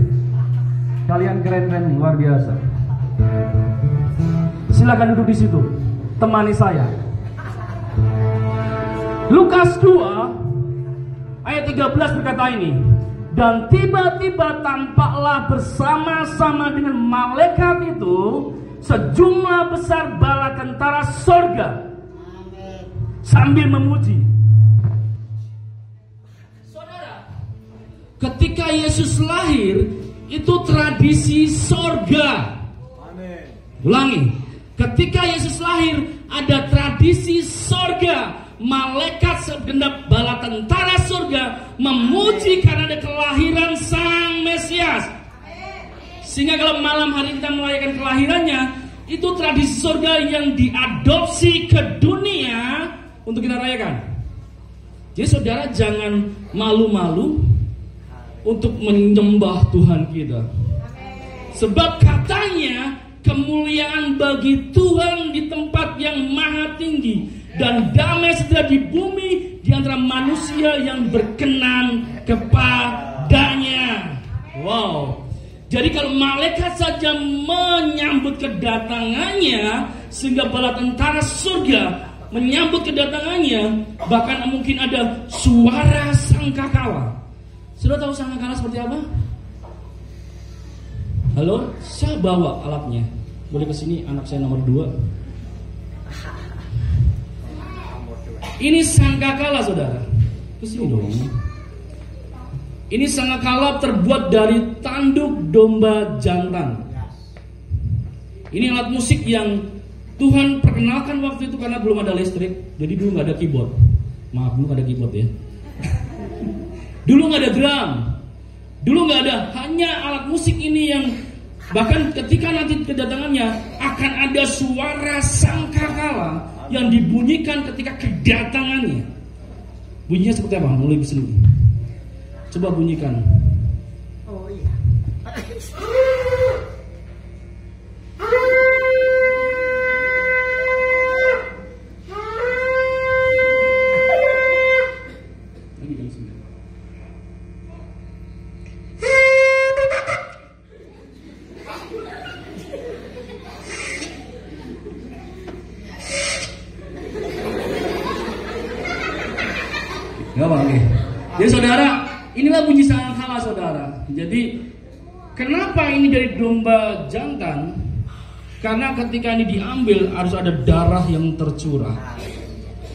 Kalian keren-keren, luar biasa. Silakan duduk di situ. Temani saya. Lukas 2 ayat 13 berkata ini. Dan tiba-tiba tampaklah bersama-sama dengan malaikat itu sejumlah besar bala tentara sorga sambil memuji. Saudara, ketika Yesus lahir itu tradisi sorga. Amin. Ulangi, ketika Yesus lahir ada tradisi sorga. Malaikat segenap bala tentara surga memuji karena ada kelahiran Sang Mesias. Sehingga kalau malam hari kita merayakan kelahirannya, itu tradisi surga yang diadopsi ke dunia untuk kita rayakan. Jadi saudara jangan malu-malu untuk menyembah Tuhan kita. Sebab katanya kemuliaan bagi Tuhan di tempat yang maha tinggi dan damai sejahtera di bumi di antara manusia yang berkenan kepadanya. Wow. Jadi kalau malaikat saja menyambut kedatangannya, sehingga bala tentara surga menyambut kedatangannya, bahkan mungkin ada suara sangkakala. Sudah tahu sangkakala seperti apa? Halo, saya bawa alatnya. Boleh ke sini anak saya nomor 2. Ini sangkakala, saudara. Ke sini dong. Ini sangkakala terbuat dari tanduk domba jantan. Ini alat musik yang Tuhan perkenalkan waktu itu karena belum ada listrik. Jadi dulu nggak ada keyboard. Maaf, dulu nggak ada keyboard ya. Dulu nggak ada drum. Dulu nggak ada. Hanya alat musik ini yang bahkan ketika nanti kedatangannya akan ada suara sangkakala yang dibunyikan ketika kedatangannya. Bunyinya seperti apa? Mulai bisa dulu. Coba bunyikan. Oh iya. Enggak Bang. Jadi saudara, inilah bunyi sangkakala saudara. Jadi kenapa ini dari domba jantan? Karena ketika ini diambil harus ada darah yang tercurah.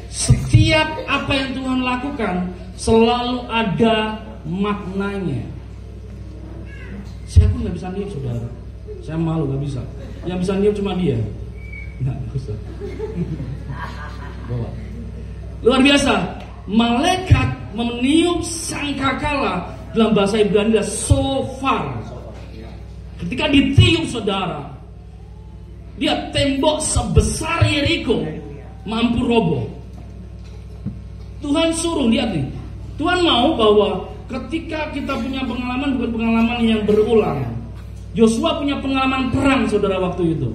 Setiap apa yang Tuhan lakukan selalu ada maknanya. Saya pun nggak bisa niup saudara. Saya malu nggak bisa. Yang bisa niup cuma dia. Nggak bisa. Bawa. Luar biasa. Malaikat meniup sangkakala, dalam bahasa Ibrani adalah shofar. Ketika ditiup saudara, dia tembok sebesar Yeriko mampu roboh. Tuhan suruh, lihat nih, Tuhan mau bahwa ketika kita punya pengalaman, bukan pengalaman yang berulang. Yosua punya pengalaman perang saudara waktu itu.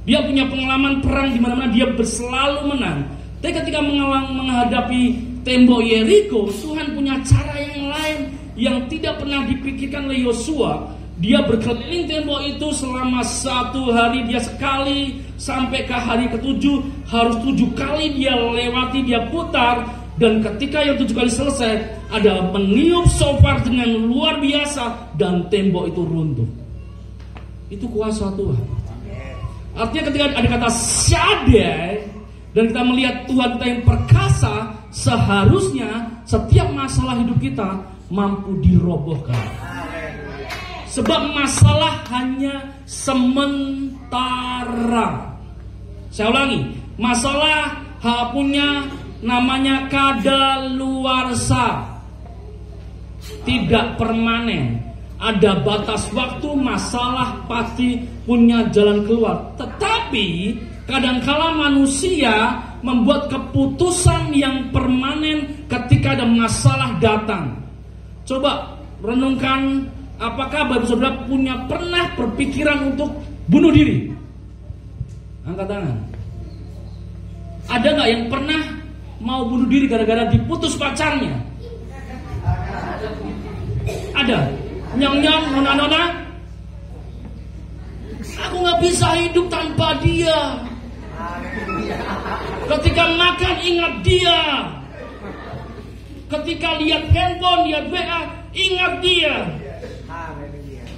Dia punya pengalaman perang di mana-mana dia selalu menang. Tapi ketika menghadapi tembok Yeriko, Tuhan punya cara yang lain yang tidak pernah dipikirkan oleh Yosua. Dia berkeliling tembok itu selama 1 hari, dia sekali sampai ke hari ke-7, harus 7 kali dia lewati, dia putar. Dan ketika yang 7 kali selesai, ada meniup shofar dengan luar biasa dan tembok itu runtuh. Itu kuasa Tuhan. Artinya ketika ada kata Shaddai dan kita melihat Tuhan kita yang perkasa, seharusnya setiap masalah hidup kita mampu dirobohkan. Sebab masalah hanya sementara. Saya ulangi, masalah punya namanya kadaluarsa, tidak permanen. Ada batas waktu, masalah pasti punya jalan keluar. Tetapi kadangkala manusia membuat keputusan yang permanen ketika ada masalah datang. Coba renungkan, apakah Bapak Saudara pernah berpikiran untuk bunuh diri? Angkat tangan. Ada nggak yang pernah mau bunuh diri gara-gara diputus pacarnya? Ada. Nyong-nyong, nona-nona, aku nggak bisa hidup tanpa dia. Ketika makan ingat dia. Ketika lihat handphone, lihat WA, ingat dia.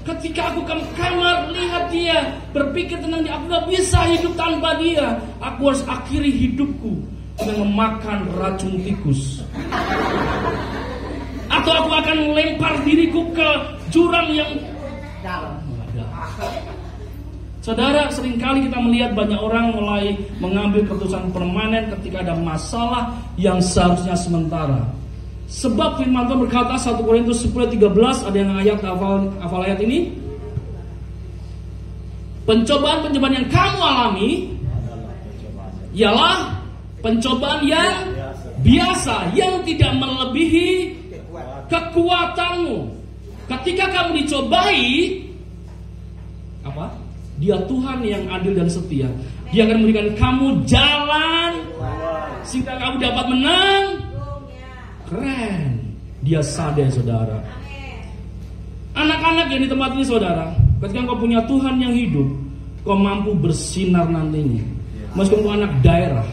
Ketika aku ke kamar, lihat dia, berpikir tentang dia. Aku gak bisa hidup tanpa dia. Aku harus akhiri hidupku dengan memakan racun tikus. Atau aku akan lempar diriku ke jurang yang dalam. Saudara, seringkali kita melihat banyak orang mulai mengambil keputusan permanen ketika ada masalah yang seharusnya sementara. Sebab firman Tuhan berkata 1 Korintus 10:13, ada yang ayat hafal ayat ini? Pencobaan-pencobaan yang kamu alami ialah pencobaan yang biasa, yang tidak melebihi kekuatanmu. Ketika kamu dicobai, apa? Dia Tuhan yang adil dan setia. Dia akan memberikan kamu jalan sehingga kamu dapat menang. Keren. Dia sadar, saudara. Anak-anak yang di tempat ini, saudara, ketika kau punya Tuhan yang hidup, kau mampu bersinar nantinya. Meskipun kau anak daerah,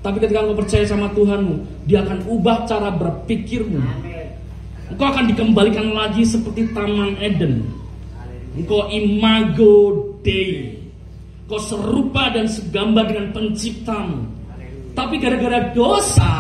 tapi ketika kau percaya sama Tuhanmu, Dia akan ubah cara berpikirmu. Engkau akan dikembalikan lagi seperti Taman Eden. Engkau imago Dei. Kau serupa dan segambar dengan penciptamu. Tapi gara-gara dosa,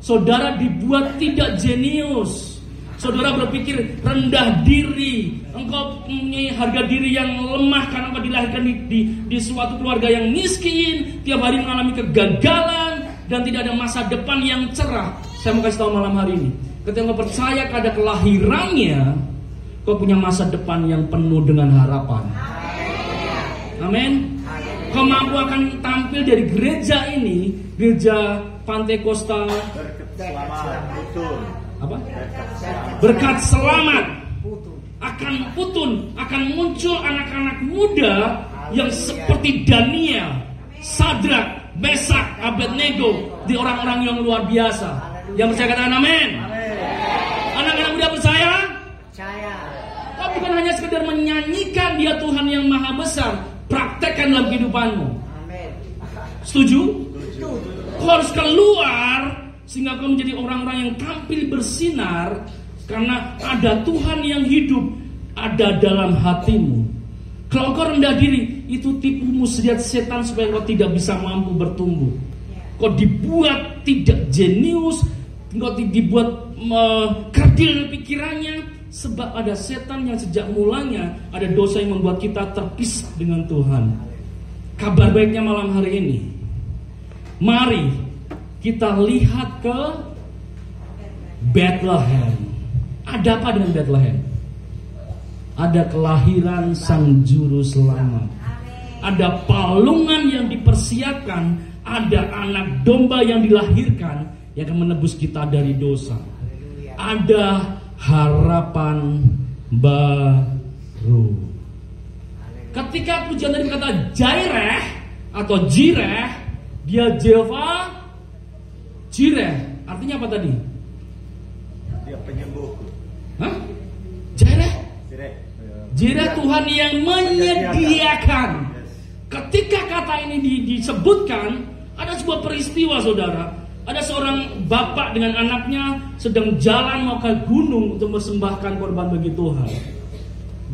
saudara dibuat tidak jenius. Saudara berpikir rendah diri. Engkau punya harga diri yang lemah karena engkau dilahirkan di suatu keluarga yang miskin. Tiap hari mengalami kegagalan dan tidak ada masa depan yang cerah. Saya mau kasih tahu malam hari ini, ketika engkau percaya pada kelahirannya, kau punya masa depan yang penuh dengan harapan. Amin. Kau mampu akan tampil dari gereja ini, gereja Pantekosta Berkat Selamat, akan muncul anak-anak muda yang seperti Daniel, Sadrak, Mesak, Abednego, di orang-orang yang luar biasa. Yang percaya katakan amin. Anak-anak muda percaya? Kau bukan hanya sekedar menyanyikan Dia Tuhan yang Maha Besar, praktekkan dalam kehidupanmu. Setuju? Kau harus keluar sehingga kau menjadi orang-orang yang tampil bersinar, karena ada Tuhan yang hidup ada dalam hatimu. Kalau kau rendah diri, itu tipu muslihat setan supaya kau tidak bisa mampu bertumbuh. Kau dibuat tidak jenius, kau dibuat kerdil pikirannya, sebab ada setan yang sejak mulanya ada dosa yang membuat kita terpisah dengan Tuhan. Kabar baiknya malam hari ini, mari kita lihat ke Bethlehem. Ada apa dengan Bethlehem? Ada kelahiran Sang Juru Selamat. Ada palungan yang dipersiapkan. Ada anak domba yang dilahirkan yang akan menebus kita dari dosa. Ada harapan baru. Ketika pujian tadi berkata Jireh atau Jireh, dia Jehovah Jireh, artinya apa tadi? Dia penyembuh. Hah? Jireh Tuhan yang menyediakan. Ketika kata ini disebutkan, ada sebuah peristiwa, saudara. Ada seorang bapak dengan anaknya sedang jalan mau ke gunung untuk mempersembahkan korban bagi Tuhan.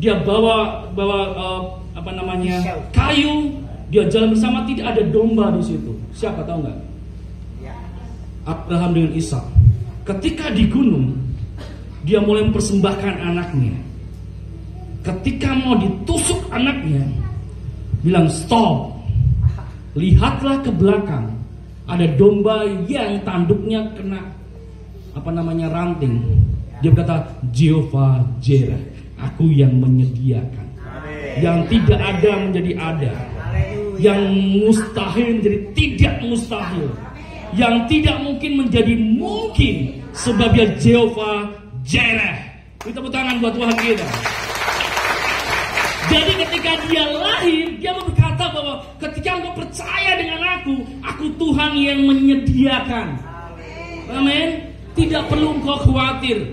Dia bawa kayu. Dia jalan bersama, tidak ada domba di situ. Siapa tahu nggak? Abraham dengan Ishak. Ketika di gunung, dia mulai mempersembahkan anaknya. Ketika mau ditusuk anaknya, bilang stop. Lihatlah ke belakang. Ada domba yang tanduknya kena ranting. Dia berkata, Jehovah Jireh, aku yang menyediakan. Yang tidak ada menjadi ada. Yang mustahil menjadi tidak mustahil. Yang tidak mungkin menjadi mungkin, sebab Dia Jehovah Jireh. Kita tepuk tangan buat Tuhan kita. Jadi ketika Dia lahir, Dia berkata bahwa ketika engkau percaya dengan aku Tuhan yang menyediakan. Amin. Tidak perlu engkau khawatir.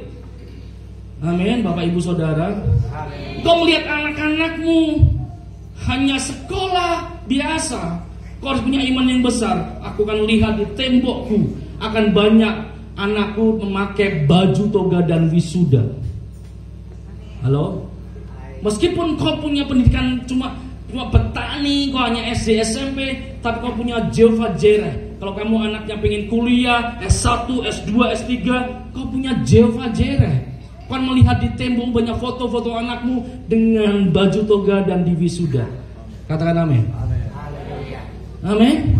Amin, Bapak Ibu Saudara. Engkau melihat anak-anakmu hanya sekolah biasa, kau harus punya iman yang besar. Aku akan lihat di tembokku akan banyak anakku memakai baju toga dan wisuda. Halo? Meskipun kau punya pendidikan cuma petani, kau hanya SD, SMP, tapi kau punya Jehovah Jireh. Kalau kamu anaknya pengen kuliah S1, S2, S3, kau punya Jehovah Jireh. Kau akan melihat di tembok banyak foto-foto anakmu dengan baju toga dan di wisuda. Katakan amin. Amin.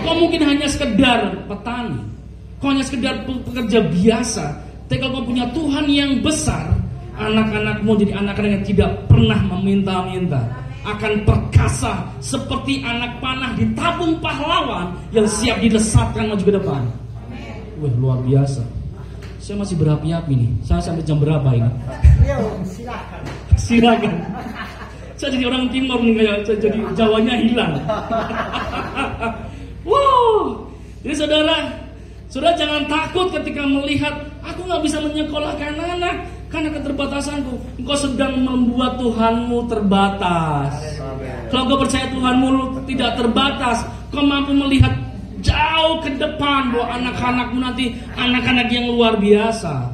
Kau mungkin hanya sekedar petani, kau hanya sekedar pekerja biasa, tapi kalau kau punya Tuhan yang besar, anak-anakmu jadi anak-anak yang tidak pernah meminta-minta, akan perkasa seperti anak panah di tabung pahlawan yang siap dilesatkan maju ke depan. Wah, luar biasa. Saya masih berapi-api nih. Saya sampai jam berapa ini? Silakan. Saya jadi orang timur nih, kayak jadi Jawanya hilang. Wow. Jadi saudara jangan takut ketika melihat aku nggak bisa menyekolahkan anak karena keterbatasanku. Engkau sedang membuat Tuhanmu terbatas. Kalau engkau percaya Tuhanmu tidak terbatas, kau mampu melihat jauh ke depan bahwa anak-anakmu nanti anak-anak yang luar biasa.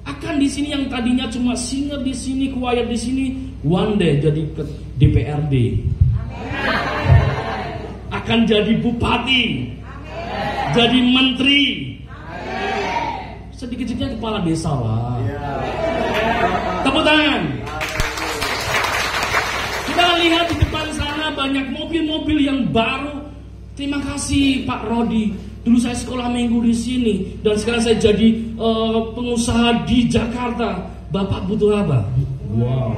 Akan di sini yang tadinya cuma singer di sini, choir di sini, one day jadi ke DPRD. Akan jadi bupati. Jadi menteri. Sedikit-sedikitnya kepala desa lah. Tepuk tangan. Kita lihat di depan sana banyak mobil-mobil yang baru. Terima kasih Pak Rodi. Dulu saya sekolah minggu di sini dan sekarang saya jadi pengusaha di Jakarta. Bapak butuh apa? Wow.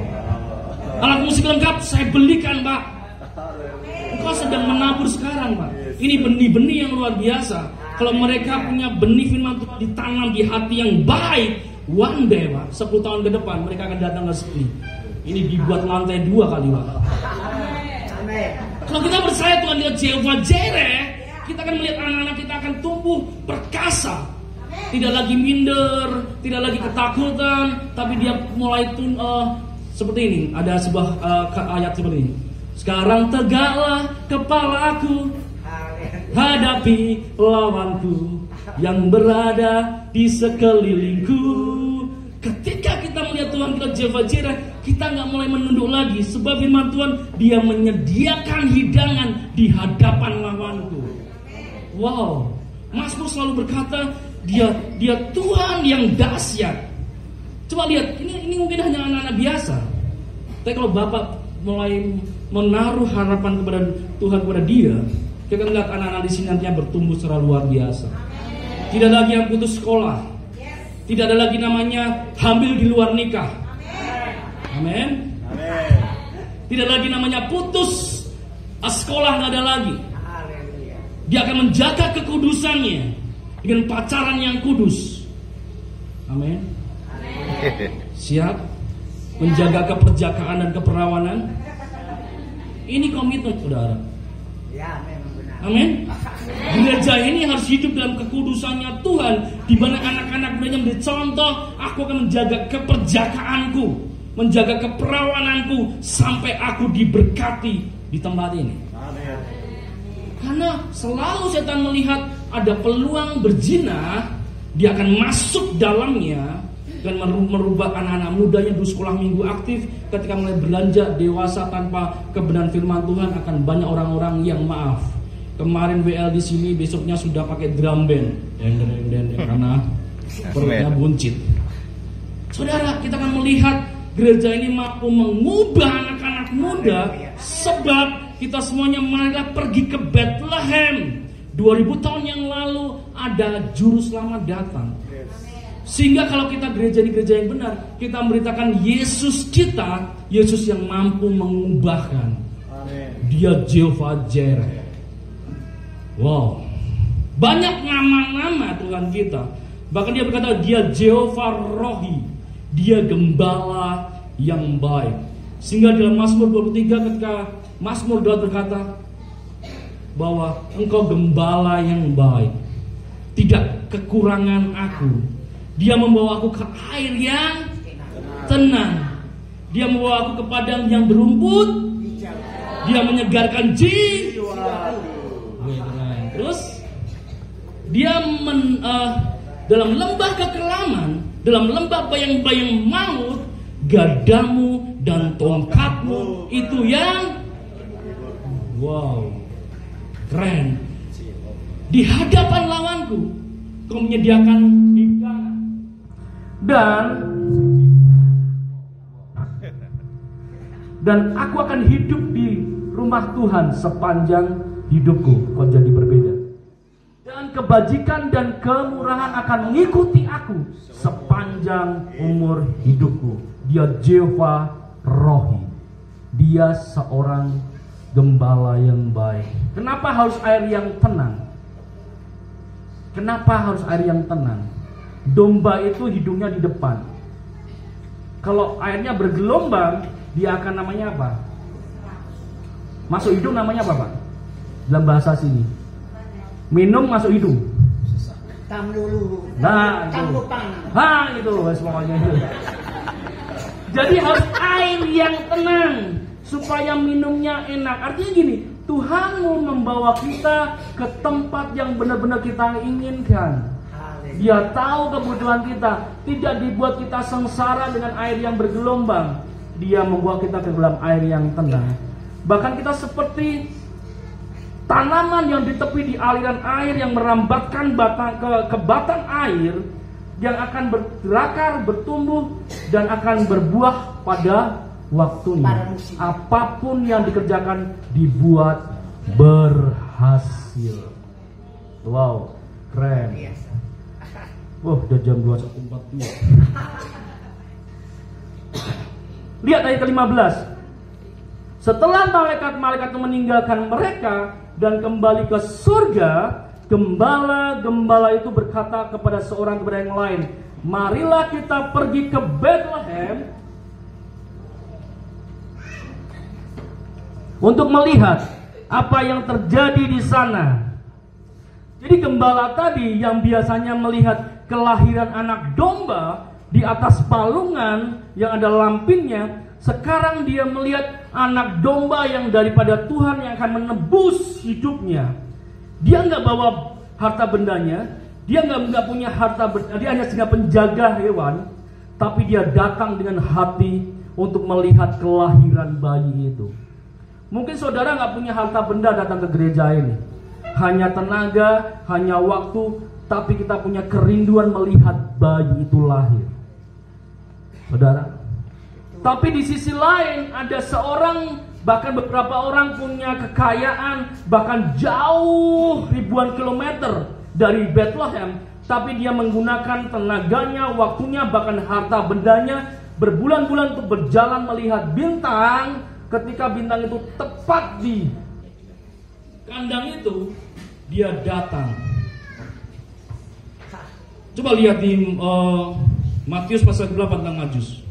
Alat musik lengkap saya belikan, Pak. Engkau sedang menabur sekarang, Pak. Ini benih-benih yang luar biasa. Kalau mereka punya benih firman Tuhan ditanam di hati yang baik, one day, Pak, 10 tahun ke depan mereka akan datang ke sini. Ini dibuat lantai 2 kali, Pak. Kalau kita percaya Tuhan dia Jehovah Jireh, kita akan melihat anak-anak kita akan tumbuh perkasa. Tidak lagi minder, tidak lagi ketakutan, tapi dia mulai seperti ini. Ada sebuah ayat seperti ini. Sekarang tegaklah kepalaku, hadapi lawanku yang berada di sekelilingku. Ketika kita melihat Tuhan kita Jehovah Jireh, kita nggak mulai menunduk lagi. Sebab firman Tuhan, dia menyediakan hidangan di hadapan lawanku. Wow, Mazmur selalu berkata, dia Tuhan yang dahsyat. Coba lihat, ini mungkin hanya anak-anak biasa. Tapi kalau Bapak mulai menaruh harapan kepada Tuhan kepada dia, kita akan lihat anak-anak di sini nantinya bertumbuh secara luar biasa. Tidak lagi yang putus sekolah, tidak ada lagi namanya hamil di luar nikah. Amin. Tidak lagi namanya putus sekolah, nggak ada lagi. Dia akan menjaga kekudusannya dengan pacaran yang kudus. Amin. Siap menjaga keperjakaan dan keperawanan. Ini komitmen saudara. Amin. Gereja ini harus hidup dalam kekudusannya Tuhan, di mana anak-anak mudanya menjadi contoh. Aku akan menjaga keperjakaanku, menjaga keperawananku sampai aku diberkati di tempat ini. Amin. Karena selalu setan melihat ada peluang berzina, dia akan masuk dalamnya dan merubah anak-anak muda yang dulu sekolah minggu aktif. Ketika mulai belanja dewasa tanpa kebenaran firman Tuhan, akan banyak orang-orang yang maaf. Kemarin WL di sini, besoknya sudah pakai drum band, karena perutnya buncit. Saudara, kita akan melihat gereja ini mampu mengubah anak-anak muda, sebab kita semuanya marilah pergi ke Bethlehem. 2000 tahun yang lalu ada juru selamat datang. Sehingga kalau kita gereja ini gereja yang benar, kita memberitakan Yesus kita, Yesus yang mampu mengubahkan. Dia Jehovah Jireh. Wow, banyak nama-nama Tuhan kita. Bahkan dia berkata dia Jehovah Rohi, dia gembala yang baik. Sehingga dalam Mazmur 23 ketika Mazmur Daud berkata bahwa engkau gembala yang baik, tidak kekurangan aku. Dia membawa aku ke air yang tenang. Dia membawa aku ke padang yang berumput. Dia menyegarkan jiwa. Terus dia dalam lembah kekelaman, dalam lembah bayang-bayang maut, gadamu dan tongkatmu itu yang wow, keren. Di hadapan lawanku kau menyediakan hidangan, dan aku akan hidup di rumah Tuhan sepanjang hidupku. Kau jadi berbeda, dan kebajikan dan kemurahan akan mengikuti aku sepanjang umur hidupku. Dia Jehovah Rohi, dia seorang gembala yang baik. Kenapa harus air yang tenang? Kenapa harus air yang tenang? Domba itu hidungnya di depan. Kalau airnya bergelombang, dia akan namanya apa? Masuk hidung namanya apa, Pak? Dalam bahasa sini minum masuk hidung. Tam lulu. Nah, Tam itu. lupang. Itu pokoknya itu. Jadi harus air yang tenang supaya minumnya enak. Artinya gini, Tuhan mau membawa kita ke tempat yang benar-benar kita inginkan. Dia tahu kebutuhan kita, tidak dibuat kita sengsara dengan air yang bergelombang. Dia membawa kita ke dalam air yang tenang. Bahkan kita seperti tanaman yang di tepi di aliran air yang merambatkan ke batang air yang akan berakar, bertumbuh dan akan berbuah pada waktunya. Apapun yang dikerjakan dibuat berhasil. Wow, keren. Wah, udah jam 21.42. Lihat ayat ke-15. Setelah malaikat-malaikat meninggalkan mereka dan kembali ke surga, gembala-gembala itu berkata kepada yang lain, marilah kita pergi ke Bethlehem untuk melihat apa yang terjadi di sana. Jadi gembala tadi yang biasanya melihat kelahiran anak domba di atas palungan yang ada lampinnya, sekarang dia melihat anak domba yang daripada Tuhan yang akan menebus hidupnya. Dia nggak bawa harta bendanya, dia nggak punya harta benda, dia hanya sebagai penjaga hewan, tapi dia datang dengan hati untuk melihat kelahiran bayi itu. Mungkin saudara nggak punya harta benda datang ke gereja ini, hanya tenaga, hanya waktu, tapi kita punya kerinduan melihat bayi itu lahir, saudara. Tapi di sisi lain ada seorang, bahkan beberapa orang punya kekayaan, bahkan jauh ribuan kilometer dari Bethlehem, tapi dia menggunakan tenaganya, waktunya, bahkan harta bendanya berbulan-bulan untuk berjalan melihat bintang. Ketika bintang itu tepat di kandang itu, dia datang. Coba lihat di Matius pasal 8 tentang Majus.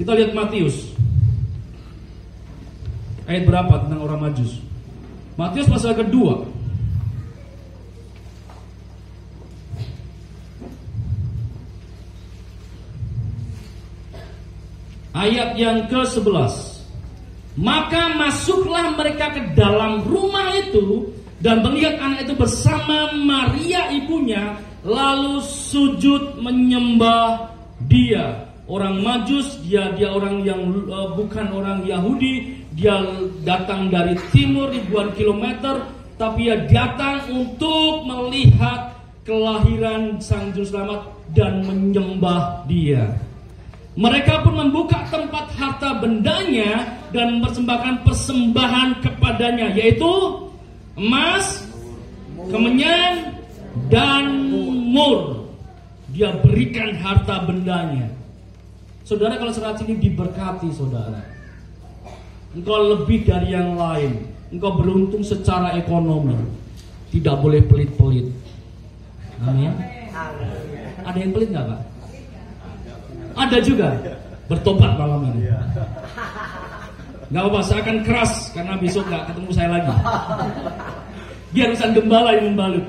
Kita lihat Matius ayat berapa tentang orang Majus. Matius pasal kedua ayat yang ke-11. Maka masuklah mereka ke dalam rumah itu dan melihat anak itu bersama Maria ibunya, lalu sujud menyembah dia. Orang Majus, dia orang yang bukan orang Yahudi, dia datang dari timur ribuan kilometer, tapi dia datang untuk melihat kelahiran Sang Juru Selamat dan menyembah dia. Mereka pun membuka tempat harta bendanya dan mempersembahkan persembahan kepadanya, yaitu emas, kemenyan, dan mur. Dia berikan harta bendanya. Saudara, kalau saat ini diberkati, saudara, engkau lebih dari yang lain. Engkau beruntung secara ekonomi. Tidak boleh pelit-pelit. Amin. Ada yang pelit nggak, Pak? Ada juga. Bertobat malam ini. Nggak apa-apa, saya akan keras karena besok nggak ketemu saya lagi. Biar urusan gembala yang membalut.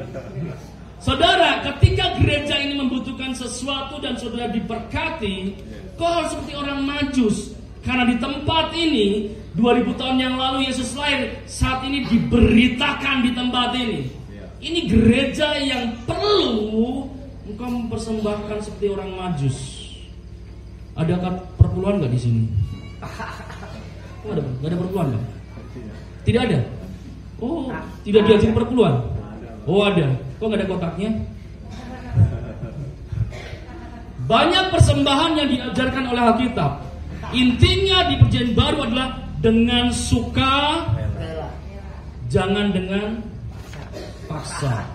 Saudara, ketika gereja ini membutuhkan sesuatu dan saudara diberkati, kau harus seperti orang Majus. Karena di tempat ini 2000 tahun yang lalu Yesus lahir, saat ini diberitakan di tempat ini. Ini gereja yang perlu engkau mempersembahkan seperti orang Majus. Adakah perpuluhan nggak di sini? Oh, nggak ada perpuluhan nggak? Tidak ada. Oh, tidak diajarin perpuluhan. Oh, ada. Kok nggak ada kotaknya? Banyak persembahan yang diajarkan oleh Alkitab. Intinya di Perjanjian Baru adalah dengan suka, jangan dengan paksa.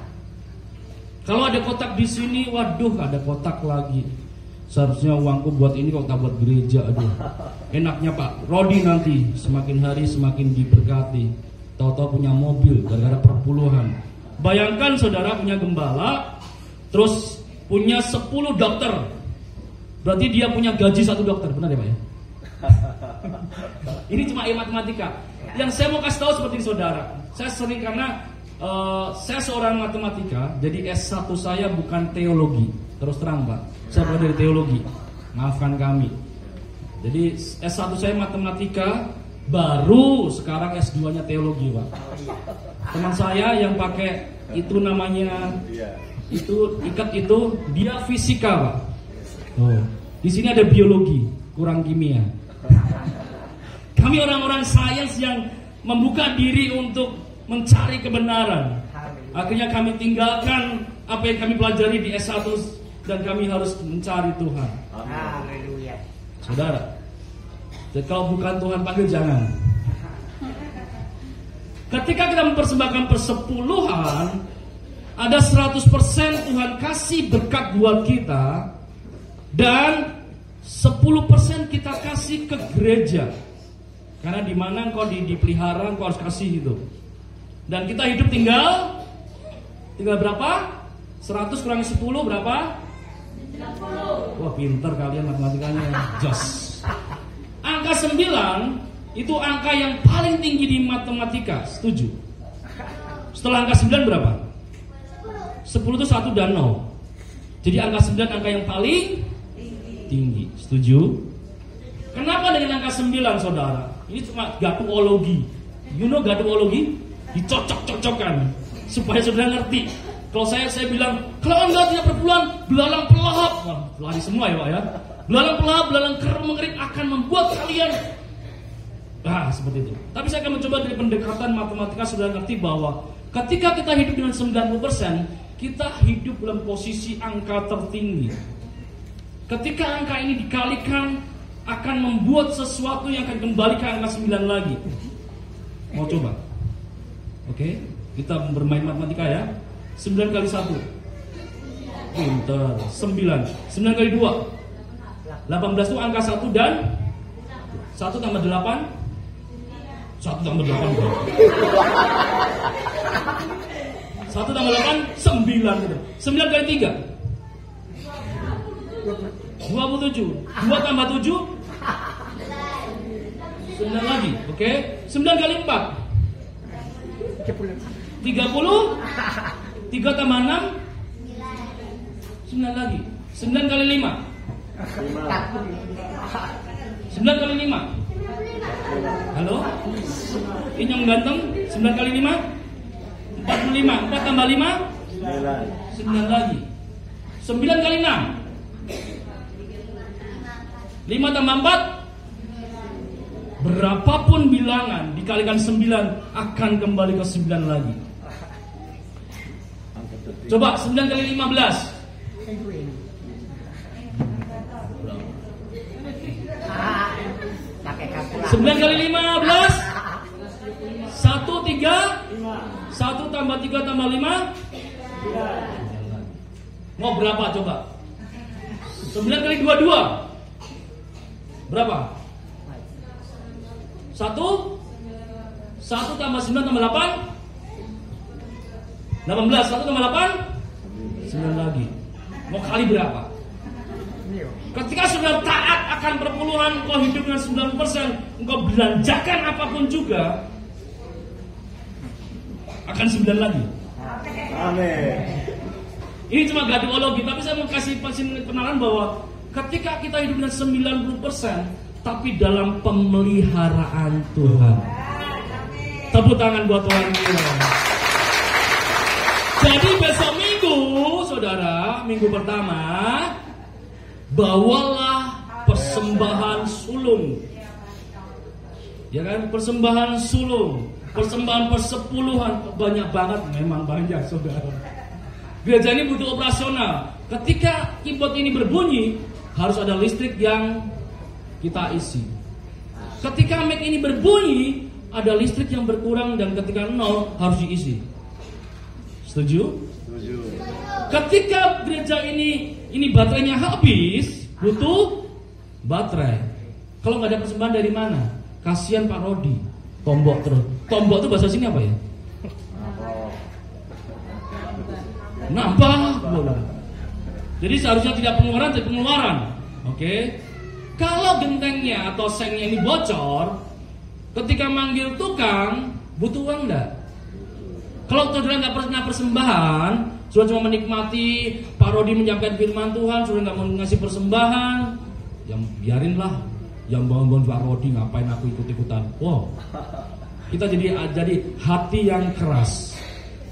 Kalau ada kotak di sini, waduh, ada kotak lagi. Seharusnya uangku buat ini kok tak buat gereja, aduh. Enaknya Pak Rodi nanti semakin hari semakin diberkati. Tahu-tahu punya mobil gara-gara perpuluhan. Bayangkan saudara punya gembala, terus punya 10 dokter. Berarti dia punya gaji 1 dokter, benar ya Pak ya? Ini cuma matematika. Yang saya mau kasih tahu seperti saudara, saya sering karena Saya seorang matematika, jadi S1 saya bukan teologi. Terus terang Pak, saya bukan dari teologi. Maafkan kami. Jadi S1 saya matematika, baru sekarang S2-nya teologi Pak. Teman saya yang pakai itu namanya itu ikat itu, dia fisika Pak. Oh, di sini ada biologi, kurang kimia. Kami orang-orang sains yang membuka diri untuk mencari kebenaran. Akhirnya kami tinggalkan apa yang kami pelajari di S1 dan kami harus mencari Tuhan. Haleluya. Saudara, jadi kalau bukan Tuhan panggil jangan. Ketika kita mempersembahkan persepuluhan, ada 100% Tuhan kasih berkat buat kita, dan 10% kita kasih ke gereja. Karena di mana engkau dipelihara, engkau harus kasih itu. Dan kita hidup tinggal berapa? 100 kurangi 10 berapa? 30. Wah, pinter kalian matematikanya. Jos. Angka 9 itu angka yang paling tinggi di matematika. Setuju? Setelah angka 9 berapa? 10 itu 1 dan 0. Jadi angka 9 angka yang paling tinggi. Setuju? Kenapa dengan angka 9 saudara? Ini cuma gatuologi. You know gatuologi? Dicocok-cocokkan supaya saudara ngerti. Kalau saya bilang, kalau Anda tidak berbulan, belalang pelahap. Wah, lari semua ya Pak ya. Belalang pelahap, belalang mengering akan membuat kalian seperti itu. Tapi saya akan mencoba dari pendekatan matematika saudara ngerti bahwa ketika kita hidup dengan 90%, kita hidup dalam posisi angka tertinggi. Ketika angka ini dikalikan akan membuat sesuatu yang akan kembali ke angka 9 lagi. Mau coba? Oke, kita bermain matematika ya. 9 kali 1 pinter. 9 kali 2 18 itu angka 1 dan 1 tambah 8 1 tambah 8 berapa? 1 tambah 8 9 gitu. 9 kali 3 27. 2 tambah 7 9 lagi. Oke, 9 kali 4 30. 3 tambah 6 9 lagi. 9 kali 5 9 kali 5 halo? Ini yang ganteng. 9 kali 5 45. 4 tambah 5 9 lagi. 9 kali 6 5 tambah 4 berapapun bilangan dikalikan 9 akan kembali ke 9 lagi. Coba 9 kali 15 9 kali 15 1 3 1 tambah 3 tambah 5 mau berapa coba? 9 kali 22 berapa? 1 tambah 9 tambah 8 18. 1 tambah 8 9 lagi. Mau kali berapa? Ketika sudah taat akan perpuluhan, engkau hidup dengan 90%, engkau belanjakan apapun juga akan 9 lagi. Amin. Ini cuma gatuologi, tapi saya mau kasih penaran bahwa ketika kita hidup dengan 90%, tapi dalam pemeliharaan Tuhan. Tepuk tangan buat Tuhan kita. Jadi besok Minggu, saudara, minggu pertama, bawalah persembahan sulung. Ya kan, persembahan sulung, persembahan persepuluhan, banyak banget, memang banyak, saudara. Gereja ini butuh operasional. Ketika keyboard ini berbunyi, harus ada listrik yang kita isi. Ketika mic ini berbunyi, ada listrik yang berkurang, dan ketika 0 harus diisi. Setuju? Setuju. Ketika gereja ini baterainya habis, butuh baterai. Kalau nggak ada persembahan dari mana? Kasihan Pak Rodi, tombok terus. Tombok itu bahasa sini apa ya? Nambah. Jadi seharusnya tidak pengeluaran, tapi pengeluaran. Oke. Kalau gentengnya atau sengnya ini bocor, ketika manggil tukang, butuh uang enggak? Kalau saudara nggak pernah persembahan, saudara cuma menikmati parodi menyampaikan firman Tuhan, saudara nggak mau ngasih persembahan, ya biarinlah. Yang bangun-bangun parodi ngapain aku ikut-ikutan? Wow, kita jadi hati yang keras.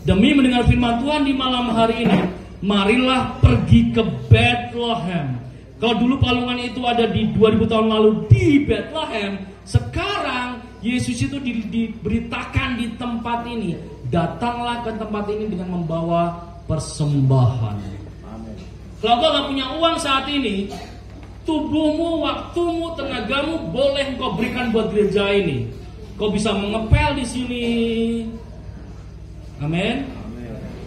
Demi mendengar firman Tuhan di malam hari ini, marilah pergi ke Bethlehem. Kalau dulu palungan itu ada di 2000 tahun lalu di Bethlehem, sekarang Yesus itu diberitakan di tempat ini. Datanglah ke tempat ini dengan membawa persembahan. Amin. Kalau kau gak punya uang saat ini, tubuhmu, waktumu, tenagamu boleh kau berikan buat gereja ini. Kau bisa mengepel di sini. Amin.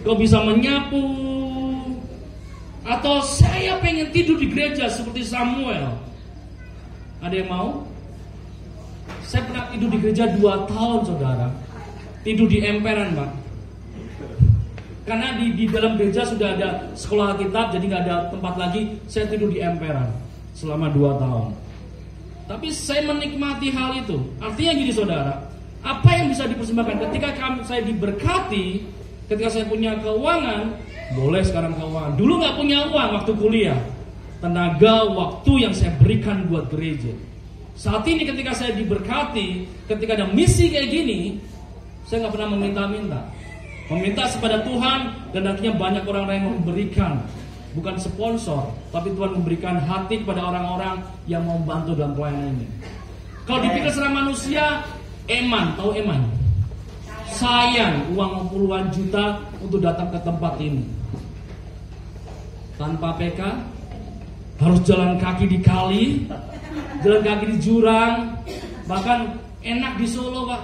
Kau bisa menyapu. Atau saya pengen tidur di gereja seperti Samuel. Ada yang mau? Saya pernah tidur di gereja 2 tahun, saudara. Tidur di emperan, Pak. Karena di dalam gereja sudah ada sekolah kitab, jadi nggak ada tempat lagi. Saya tidur di emperan selama 2 tahun. Tapi saya menikmati hal itu. Artinya gini, saudara, apa yang bisa dipersembahkan ketika saya diberkati, ketika saya punya keuangan, boleh sekarang keuangan. Dulu nggak punya uang waktu kuliah, tenaga, waktu yang saya berikan buat gereja. Saat ini ketika saya diberkati, ketika ada misi kayak gini, saya nggak pernah meminta-minta. Meminta kepada Tuhan, dan akhirnya banyak orang yang memberikan. Bukan sponsor, tapi Tuhan memberikan hati kepada orang-orang yang mau membantu dalam pelayanan ini. Kalau dipikir secara manusia, eman, tahu eman? Sayang uang puluhan juta untuk datang ke tempat ini. Tanpa PK, harus jalan kaki di kali, jalan kaki di jurang, bahkan enak di Solo, Pak.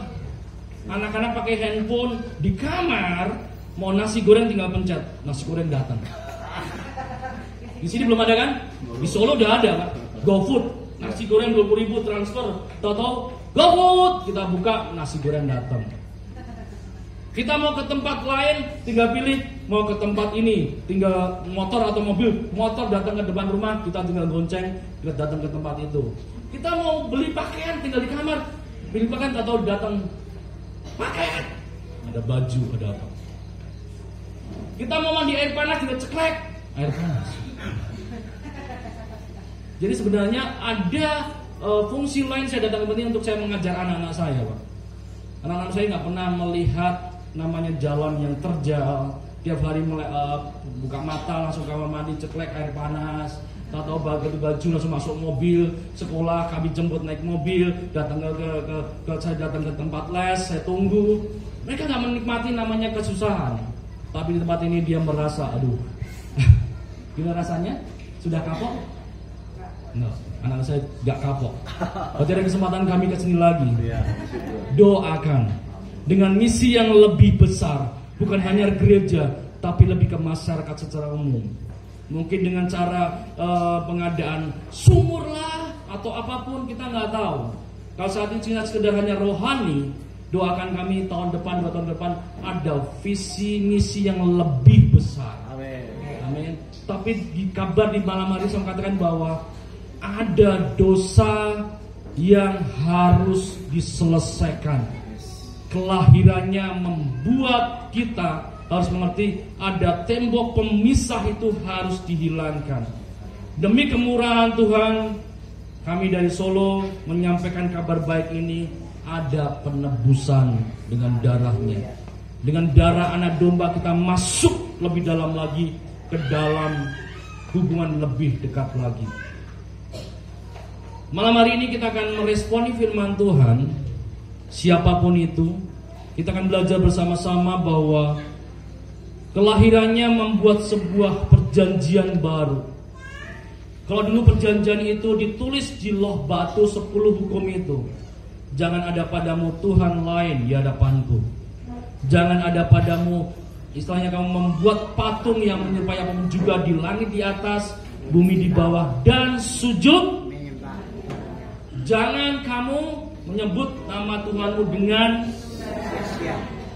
Anak-anak pakai handphone di kamar, mau nasi goreng tinggal pencet, nasi goreng datang. Di sini belum ada kan? Di Solo udah ada, Pak. GoFood, nasi goreng 20.000 transfer, tahu-tahu GoFood, kita buka nasi goreng datang. Kita mau ke tempat lain, tinggal pilih mau ke tempat ini, tinggal motor atau mobil, motor datang ke depan rumah, kita tinggal gonceng, kita datang ke tempat itu. Kita mau beli pakaian, tinggal di kamar, beli pakaian atau datang pakaian, ada baju, ada apa. Kita mau mandi air panas, tinggal ceklek, air panas. Jadi sebenarnya ada fungsi lain saya datang ke sini untuk saya mengajar anak-anak saya, Pak. Anak-anak saya nggak pernah melihat namanya jalan yang terjal, tiap hari buka mata langsung kamar mandi, ceklek air panas, tahu ganti baju langsung masuk mobil sekolah, kami jemput naik mobil, datang saya datang ke tempat les, saya tunggu. Mereka nggak menikmati namanya kesusahan, tapi di tempat ini dia merasa, aduh, gimana rasanya? Sudah kapok? No, anak saya nggak kapok. Berarti ada kesempatan kami kesini lagi. Doakan dengan misi yang lebih besar, bukan hanya gereja, tapi lebih ke masyarakat secara umum. Mungkin dengan cara pengadaan sumur lah atau apapun, kita nggak tahu. Kalau saat ini kita sekedar hanya rohani, doakan kami tahun depan, 2 tahun depan ada visi misi yang lebih besar. Amin. Amin. Tapi di kabar di malam hari saya katakan bahwa ada dosa yang harus diselesaikan. Kelahirannya membuat kita harus mengerti ada tembok pemisah itu harus dihilangkan. Demi kemurahan Tuhan, kami dari Solo menyampaikan kabar baik ini. Ada penebusan dengan darahnya. Dengan darah anak domba kita masuk lebih dalam lagi ke dalam hubungan lebih dekat lagi. Malam hari ini kita akan meresponi firman Tuhan. Siapapun itu, kita akan belajar bersama-sama bahwa kelahirannya membuat sebuah perjanjian baru. Kalau dulu perjanjian itu ditulis di loh batu 10 hukum itu. Jangan ada padamu Tuhan lain di hadapanku. Jangan ada padamu, istilahnya kamu membuat patung yang menyerupai apapun juga di langit di atas, bumi di bawah, dan sujud. Jangan kamu menyebut nama Tuhanmu dengan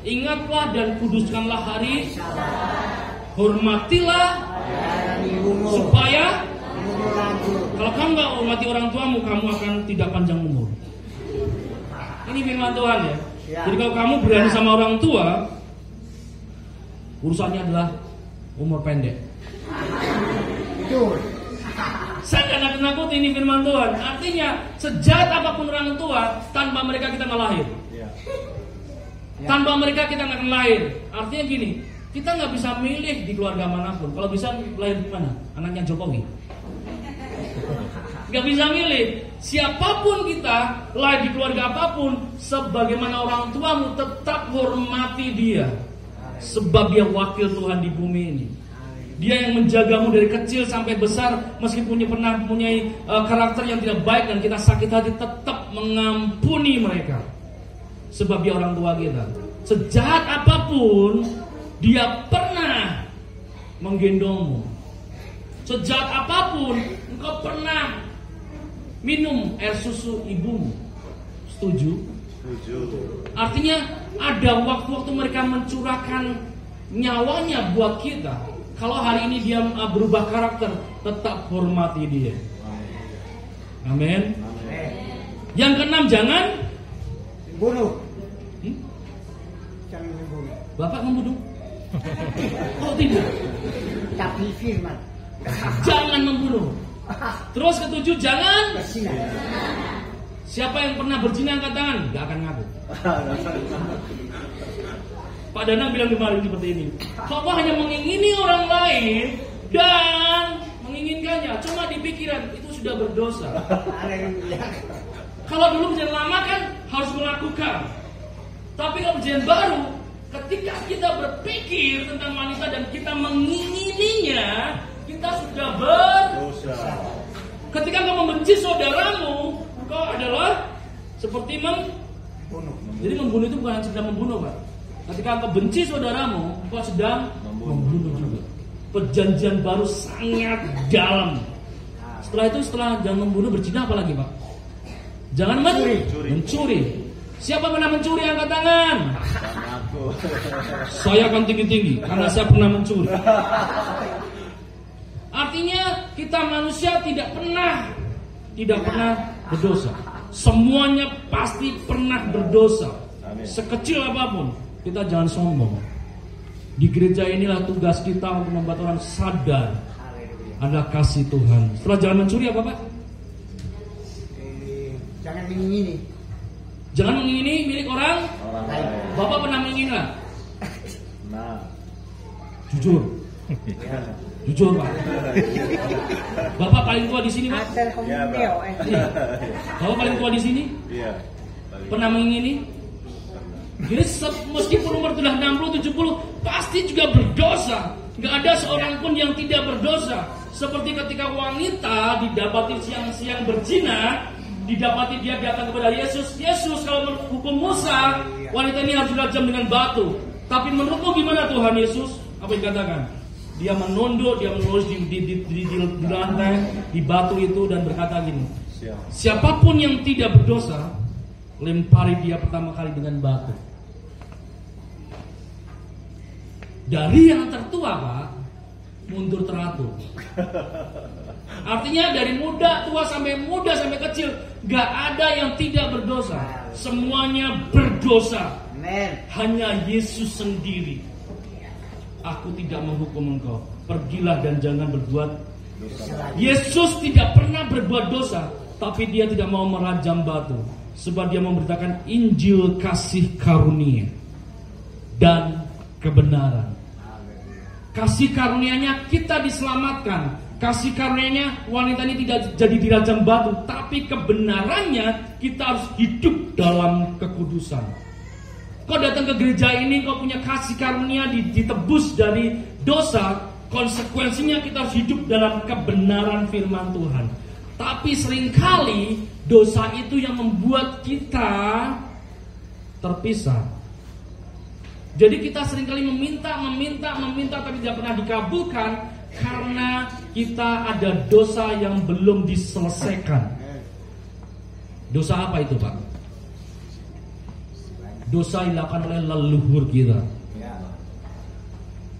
ingatlah dan kuduskanlah hari, hormatilah supaya kalau kamu gak hormati orang tuamu, kamu akan tidak panjang umur. Ini firman Tuhan ya. Jadi kalau kamu berani sama orang tua, Urusannya adalah umur pendek. Betul. Saya nggak nakut-nakut ini firman Tuhan. Artinya sejahat apapun orang tua, tanpa mereka kita nggak lahir. Tanpa mereka kita nggak akan lahir. Artinya gini, kita nggak bisa milih di keluarga manapun. Kalau bisa lahir di mana? Anaknya Jokowi. Nggak bisa milih. Siapapun kita, lahir di keluarga apapun, sebagaimana orang tuamu, tetap hormati dia. Sebab dia wakil Tuhan di bumi ini. Dia yang menjagamu dari kecil sampai besar, meskipun pernah mempunyai karakter yang tidak baik dan kita sakit hati, tetap mengampuni mereka. Sebab dia orang tua kita. Sejahat apapun, dia pernah menggendongmu. Sejahat apapun, engkau pernah minum air susu ibumu. Setuju? Artinya ada waktu-waktu mereka mencurahkan nyawanya buat kita. Kalau hari ini dia berubah karakter, tetap hormati dia. Amin. Yang keenam, jangan Bunuh. Jangan membunuh. Bapak membunuh. Oh tidak. Tapi firman. Jangan membunuh. Terus ketujuh, jangan. Berzina. Siapa yang pernah berzina angkat tangan? Gak akan ngaku. Pak Danang bilang kemarin seperti ini. Kamu hanya mengingini orang lain dan menginginkannya, cuma di pikiran itu sudah berdosa. Kalau dulu perjanjian lama kan harus melakukan. Tapi kalau perjanjian baru, ketika kita berpikir tentang wanita dan kita mengingininya, kita sudah berdosa. Ketika kau membenci saudaramu, kau adalah seperti membunuh. Jadi membunuh itu bukan sedang membunuh, Pak. Ketika kau benci saudaramu, kau sedang membunuh juga. Perjanjian baru sangat dalam. Setelah itu, setelah jangan membunuh, berzina apa lagi, Pak? Jangan mencuri. Siapa pernah mencuri angkat tangan? Saya akan tinggi-tinggi karena saya pernah mencuri. Artinya kita manusia tidak pernah berdosa. Semuanya pasti pernah berdosa. Sekecil apapun, kita jangan sombong. Di gereja inilah tugas kita untuk membuat orang sadar ada kasih Tuhan. Setelah jangan mencuri apa, Pak? Jangan mengingini. Jangan mengingini milik orang lain. Bapak pernah mengingini nggak? Nah, Jujur. Jujur, Pak. Bapak paling tua di sini, Pak. Bapak paling tua di sini? iya. Pernah mengingini? Jadi meskipun umur sudah 60, 70, pasti juga berdosa. Gak ada seorang pun yang tidak berdosa. Seperti ketika wanita didapati siang-siang berzina, didapati dia datang kepada Yesus. Yesus, kalau menurut hukum Musa, wanita ini harus dirajam dengan batu. Tapi menurutmu gimana Tuhan Yesus? Apa yang dikatakan? Dia menunduk, dia menulis di lantai, di batu itu dan berkata gini, siapapun yang tidak berdosa, lempari dia pertama kali dengan batu. Dari yang tertua, Pak, mundur teratur. Artinya dari muda sampai kecil, gak ada yang tidak berdosa. Semuanya berdosa. Hanya Yesus sendiri. Aku tidak menghukum engkau. Pergilah dan jangan berbuat dosa. Yesus tidak pernah berbuat dosa, tapi dia tidak mau merajam batu. Sebab dia memberitakan Injil kasih karunia dan kebenaran. Kasih karunia-Nya kita diselamatkan. Kasih karunia-Nya wanita ini tidak jadi dirajam batu, tapi kebenarannya kita harus hidup dalam kekudusan. Kau datang ke gereja ini, kau punya kasih karunia ditebus dari dosa, konsekuensinya kita harus hidup dalam kebenaran firman Tuhan. Tapi seringkali dosa itu yang membuat kita terpisah. Jadi kita seringkali meminta tapi tidak pernah dikabulkan karena kita ada dosa yang belum diselesaikan. Dosa apa itu, Pak? Dosa yang dilakukan oleh leluhur kita.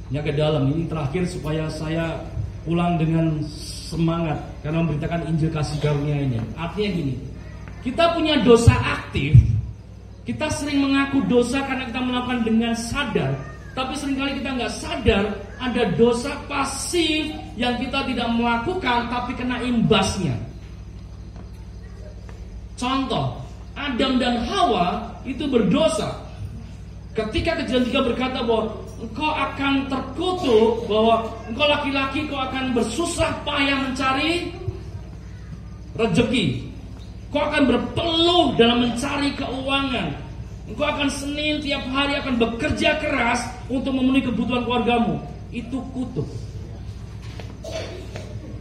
Ini ke dalam, ini terakhir supaya saya pulang dengan semangat karena memberitakan Injil kasih karunia ini. Artinya gini, kita punya dosa aktif. Kita sering mengaku dosa karena kita melakukan dengan sadar, Tapi seringkali kita nggak sadar ada dosa pasif yang kita tidak melakukan tapi kena imbasnya. Contoh, Adam dan Hawa itu berdosa. Ketika Kejadian 3 berkata bahwa engkau akan terkutuk, bahwa engkau laki-laki kau akan bersusah payah mencari rezeki. Kau akan berpeluh dalam mencari keuangan. Engkau akan Senin tiap hari akan bekerja keras untuk memenuhi kebutuhan keluargamu. Itu kutuk.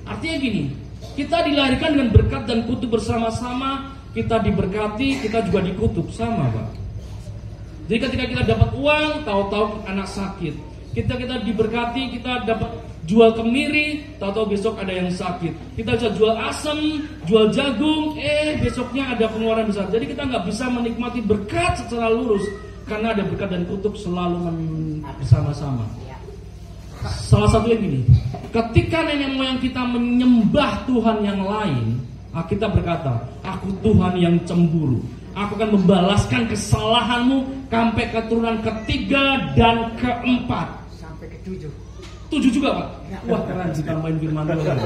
Artinya gini, kita dilahirkan dengan berkat dan kutuk bersama-sama. Kita diberkati, kita juga dikutuk sama, Pak. Jadi ketika kita dapat uang, tahu-tahu anak sakit. Kita diberkati, kita dapat jual kemiri, tahu-tahu besok ada yang sakit. Kita bisa jual asam, jual jagung, besoknya ada pengeluaran besar. Jadi kita nggak bisa menikmati berkat secara lurus karena ada berkat dan kutuk selalu bersama-sama. Salah satunya gini, ketika nenek moyang kita menyembah Tuhan yang lain, kita berkata, aku Tuhan yang cemburu. Aku akan membalaskan kesalahanmu sampai keturunan ketiga dan keempat. Sampai ke-7. 7 juga, Pak? Wah, keren sih tambahin firman Tuhan.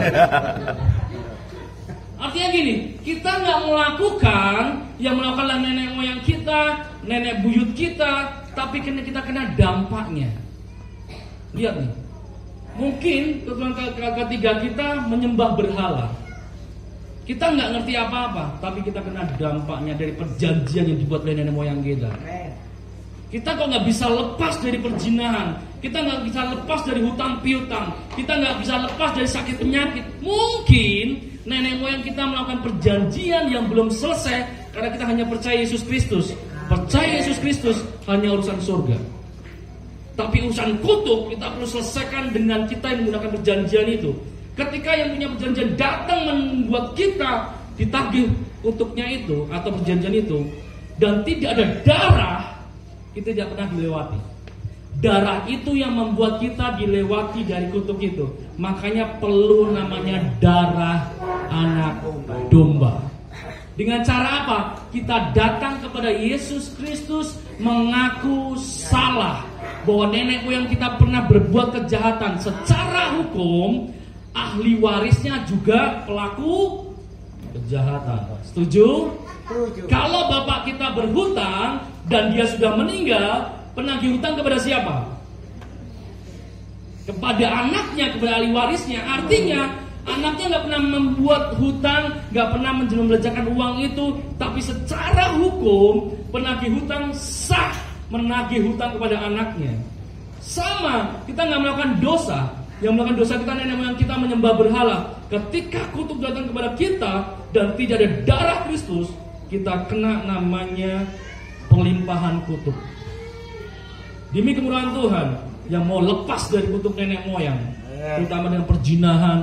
Artinya gini, kita nggak melakukan yang melakukanlah nenek moyang kita, nenek buyut kita, tapi kita kena dampaknya. Lihat nih, mungkin keturunan ketiga kita menyembah berhala. Kita nggak ngerti apa-apa, tapi kita kena dampaknya dari perjanjian yang dibuat oleh nenek moyang kita. Kita kok nggak bisa lepas dari perzinahan, kita nggak bisa lepas dari hutang piutang, kita nggak bisa lepas dari sakit penyakit. Mungkin nenek moyang kita melakukan perjanjian yang belum selesai karena kita hanya percaya Yesus Kristus. Percaya Yesus Kristus hanya urusan surga. Tapi urusan kutuk kita perlu selesaikan dengan kita yang menggunakan perjanjian itu. Ketika yang punya perjanjian datang membuat kita ditagih kutuknya itu atau perjanjian itu, dan tidak ada darah, kita tidak pernah dilewati. Darah itu yang membuat kita dilewati dari kutuk itu. Makanya perlu namanya darah anak domba. Dengan cara apa? Kita datang kepada Yesus Kristus mengaku salah, bahwa nenek moyang kita pernah berbuat kejahatan. Secara hukum, ahli warisnya juga pelaku kejahatan. Setuju? Setuju. Kalau bapak kita berhutang dan dia sudah meninggal, penagih hutang kepada siapa? Kepada anaknya, kepada ahli warisnya. Artinya anaknya nggak pernah membuat hutang, nggak pernah membelanjakan uang itu, tapi secara hukum penagih hutang sah menagih hutang kepada anaknya. Sama, kita nggak melakukan dosa. Yang melakukan dosa kita nenek moyang kita menyembah berhala. Ketika kutuk datang kepada kita dan tidak ada darah Kristus, kita kena namanya pelimpahan kutuk. Demi kemurahan Tuhan yang mau lepas dari kutuk nenek moyang, terutama dengan perzinahan,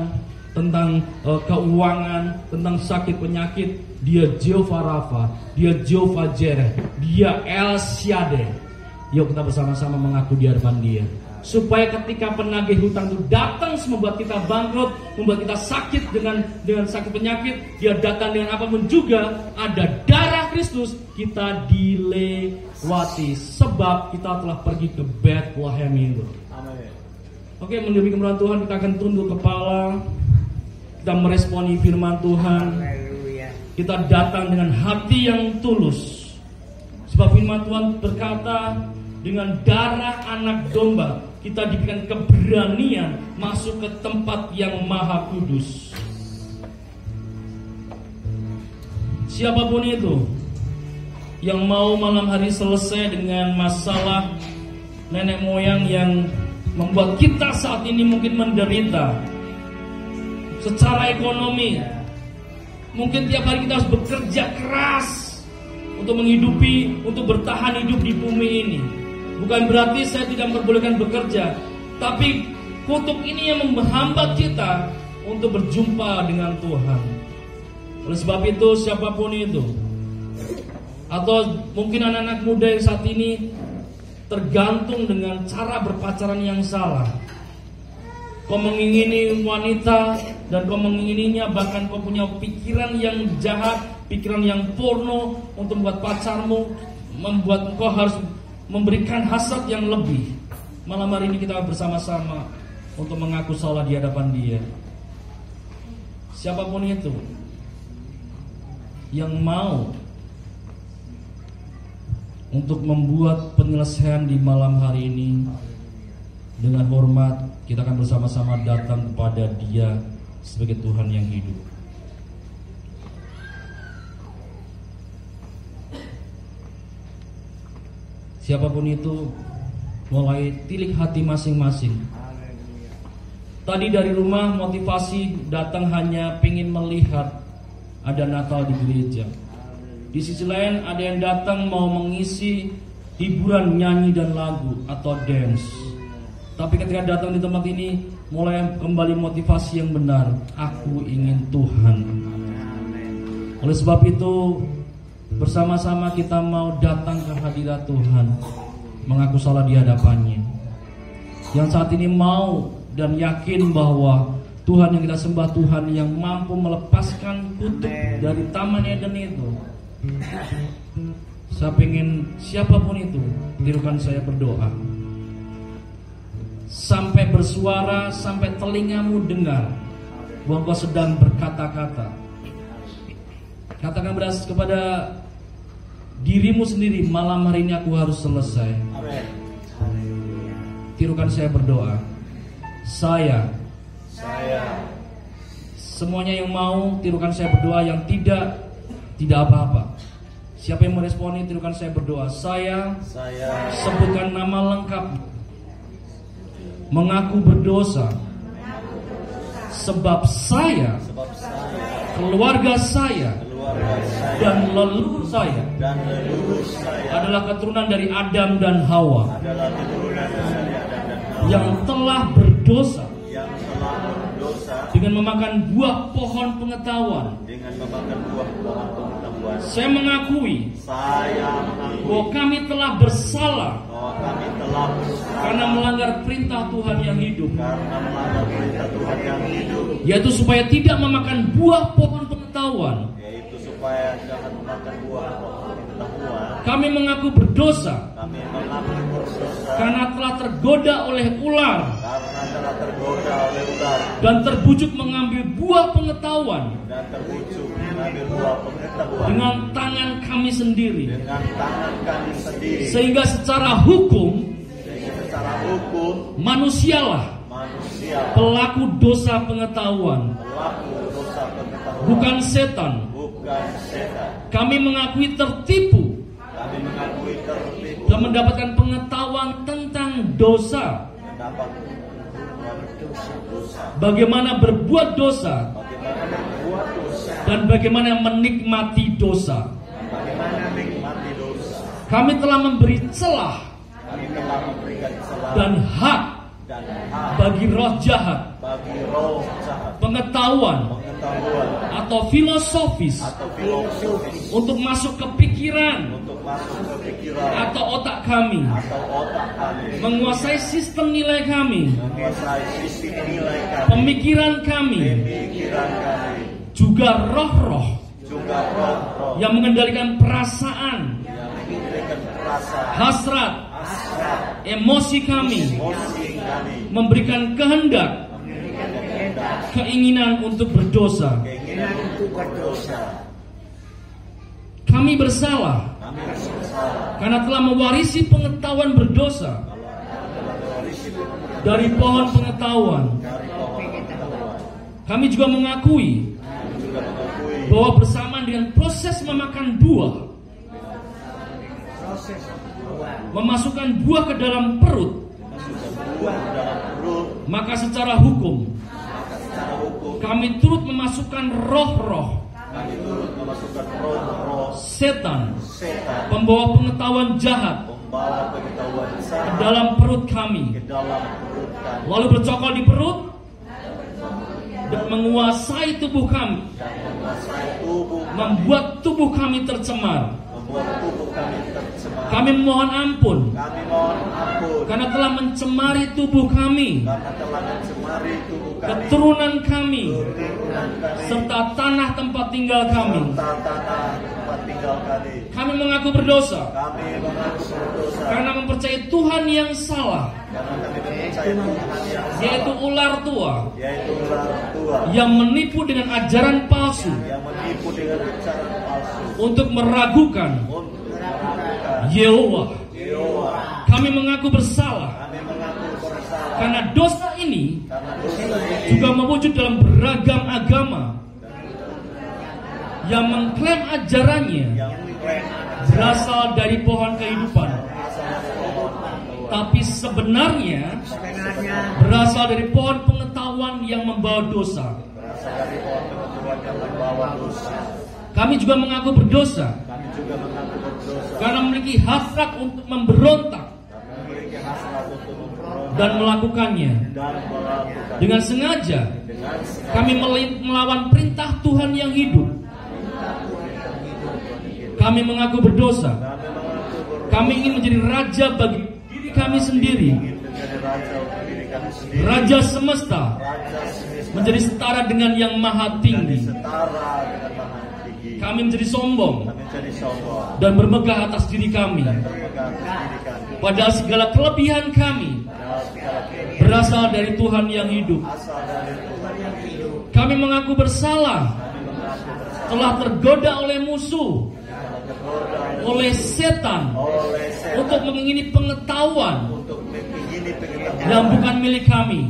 tentang keuangan, tentang sakit penyakit, dia Jehovah Rafa, dia Jehovah Jireh, dia El Shaddai. Yuk kita bersama-sama mengaku di hadapan dia, supaya ketika penagih hutang itu datang membuat kita bangkrut, membuat kita sakit dengan sakit penyakit, dia datang dengan apapun juga, ada darah Kristus, kita dilewati sebab kita telah pergi ke Bethlehem itu. Amin. Oke, demi kemurahan Tuhan kita akan tunduk kepala, kita meresponi firman Tuhan. Haleluya. Kita datang dengan hati yang tulus, sebab firman Tuhan berkata, dengan darah anak domba kita diberikan keberanian masuk ke tempat yang maha kudus. Siapapun itu yang mau malam hari selesai dengan masalah nenek moyang yang membuat kita saat ini mungkin menderita secara ekonomi, mungkin tiap hari kita harus bekerja keras untuk menghidupi, untuk bertahan hidup di bumi ini. Bukan berarti saya tidak memperbolehkan bekerja, tapi kutuk ini yang menghambat kita untuk berjumpa dengan Tuhan. Oleh sebab itu, siapapun itu, atau mungkin anak-anak muda yang saat ini tergantung dengan cara berpacaran yang salah. Kau mengingini wanita dan kau mengingininya, bahkan kau punya pikiran yang jahat, pikiran yang porno untuk membuat pacarmu, membuat kau harus memberikan hasrat yang lebih. Malam hari ini kita bersama-sama untuk mengaku salah di hadapan Dia. Siapapun itu yang mau untuk membuat penyelesaian di malam hari ini, dengan hormat kita akan bersama-sama datang kepada Dia sebagai Tuhan yang hidup. Siapapun itu, mulai tilik hati masing-masing. Tadi dari rumah motivasi datang hanya pengen melihat ada Natal di gereja. Di sisi lain ada yang datang mau mengisi hiburan nyanyi dan lagu atau dance. Tapi ketika datang di tempat ini, mulai kembali motivasi yang benar. Aku ingin Tuhan. Oleh sebab itu, bersama-sama kita mau datang ke hadirat Tuhan, mengaku salah di hadapannya. Yang saat ini mau dan yakin bahwa Tuhan yang kita sembah, Tuhan yang mampu melepaskan kutuk dari Taman Eden itu. Saya pengen siapapun itu, tirukan saya berdoa. Sampai bersuara, sampai telingamu dengar bahwa kau sedang berkata-kata. Katakan beras kepada dirimu sendiri, malam hari ini aku harus selesai. Tirukan saya berdoa. Saya semuanya yang mau, tirukan saya berdoa. Yang tidak apa-apa. Siapa yang meresponi, tirukan saya berdoa. Saya sebutkan nama lengkap. Mengaku berdosa. Sebab saya, keluarga saya, dan leluhur saya adalah keturunan dari Adam dan Hawa yang telah berdosa dengan memakan buah pohon pengetahuan. Saya mengakui bahwa kami telah bersalah karena melanggar perintah Tuhan yang hidup, yaitu supaya tidak memakan buah pohon pengetahuan. Kami mengaku berdosa karena telah tergoda oleh ular dan terbujuk mengambil buah pengetahuan dengan tangan kami sendiri. Sehingga secara hukum manusialah pelaku dosa pengetahuan, bukan setan. Kami mengakui tertipu dan mendapatkan pengetahuan tentang dosa, bagaimana berbuat dosa, dan bagaimana menikmati dosa. Kami telah memberi celah dan hak bagi roh jahat, pengetahuan atau filosofis untuk masuk ke pikiran atau otak kami, menguasai sistem nilai kami, pemikiran kami, juga roh-roh yang mengendalikan perasaan, hasrat, emosi kami, memberikan kehendak, keinginan untuk berdosa. Kami bersalah karena telah mewarisi pengetahuan berdosa dari pohon pengetahuan. Kami juga mengakui bahwa bersamaan dengan proses memakan buah, memasukkan buah ke dalam perut, maka secara hukum kami turut memasukkan roh-roh setan, pembawa pengetahuan jahat ke dalam perut kami, lalu bercokol di perut dan menguasai tubuh kami, membuat tubuh kami tercemar. Kami memohon ampun karena telah mencemari tubuh kami, keturunan kami, serta tanah tempat tinggal kami. meninggalkani. Kami mengaku berdosa Kami mengaku berdosa karena mempercayai Tuhan yang salah, karena kami percaya Tuhan yang yaitu ular tua yaitu ular tua yang menipu dengan ajaran palsu yang menipu dengan ajaran palsu untuk meragukan untuk meragukan Yehova. Yehova. Kami mengaku bersalah Kami mengaku bersalah karena dosa ini karena dosa ini juga mewujud dalam beragam agama yang mengklaim ajarannya yang mengklaim berasal dari pohon kehidupan, tapi sebenarnya berasal dari pohon pengetahuan yang membawa dosa. berasal dari pohon pengetahuan yang membawa dosa. Kami juga mengaku berdosa Kami juga mengaku berdosa karena memiliki hasrat untuk memberontak karena memiliki hasrat untuk memberontak dan melakukannya dan melakukan dengan sengaja. dengan sengaja. Kami melawan perintah Tuhan yang hidup. Kami mengaku berdosa. Kami mengaku berdosa Kami ingin menjadi raja bagi diri kami sendiri, ingin menjadi raja untuk diri kami sendiri. raja semesta, Raja semesta menjadi setara dengan yang maha jadi tinggi. setara dengan maha tinggi. Kami menjadi sombong Kami menjadi sombong dan bermegah atas diri kami. berpegang diri kami. Padahal segala kelebihan kami Padahal segala kelebihan berasal dari Tuhan yang hidup. asal dari Tuhan yang hidup. Kami mengaku bersalah Kami mengaku bersalah telah tergoda oleh musuh, tergoda oleh setan oleh setan untuk mengingini pengetahuan untuk mengingini pengetahuan yang bukan milik kami.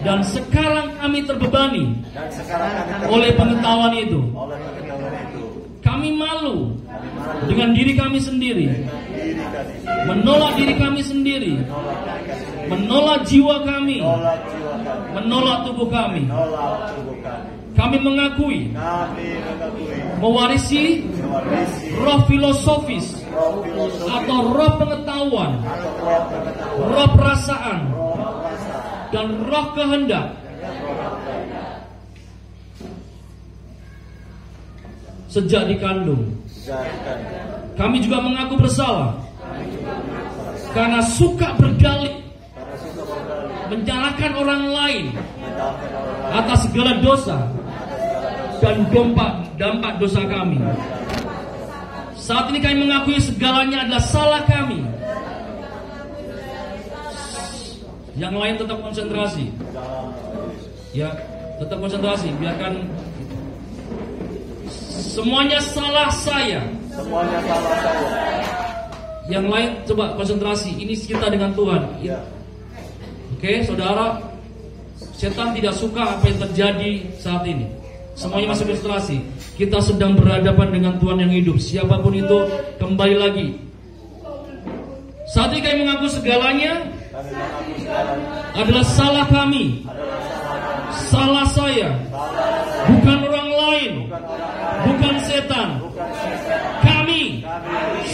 Dan sekarang kami terbebani dan sekarang kami oleh pengetahuan itu. oleh pengetahuan itu Kami malu kami malu dengan diri kami sendiri, dengan diri kami, menolak diri kami sendiri, menolak diri kami sendiri, menolak jiwa kami, menolak jiwa kami, menolak tubuh kami. menolak tubuh kami. Kami mengakui Kami mengakui mewarisi mewarisi roh filosofis roh filosofi atau roh pengetahuan, atau roh pengetahuan, roh perasaan, roh rasa, dan roh kehendak sejak dikandung. jadikan Kami juga mengaku bersalah karena suka berdalih, karena suka berdalih menyalahkan orang lain menyalahkan orang lain atas segala dosa dan dampak dosa kami. Saat ini kami mengakui segalanya adalah salah kami. Yang lain tetap konsentrasi. Ya, tetap konsentrasi. Biarkan semuanya salah saya. semuanya salah saya. Yang lain coba konsentrasi. Ini kita dengan Tuhan. Ya. Oke, saudara. Setan tidak suka apa yang terjadi saat ini. Semuanya masih konsentrasi. Kita sedang berhadapan dengan Tuhan yang hidup. Siapapun itu, kembali lagi. Saat ini kami mengaku segalanya Kami mengaku segalanya adalah salah kami, salah saya, bukan orang lain, bukan setan. Kami,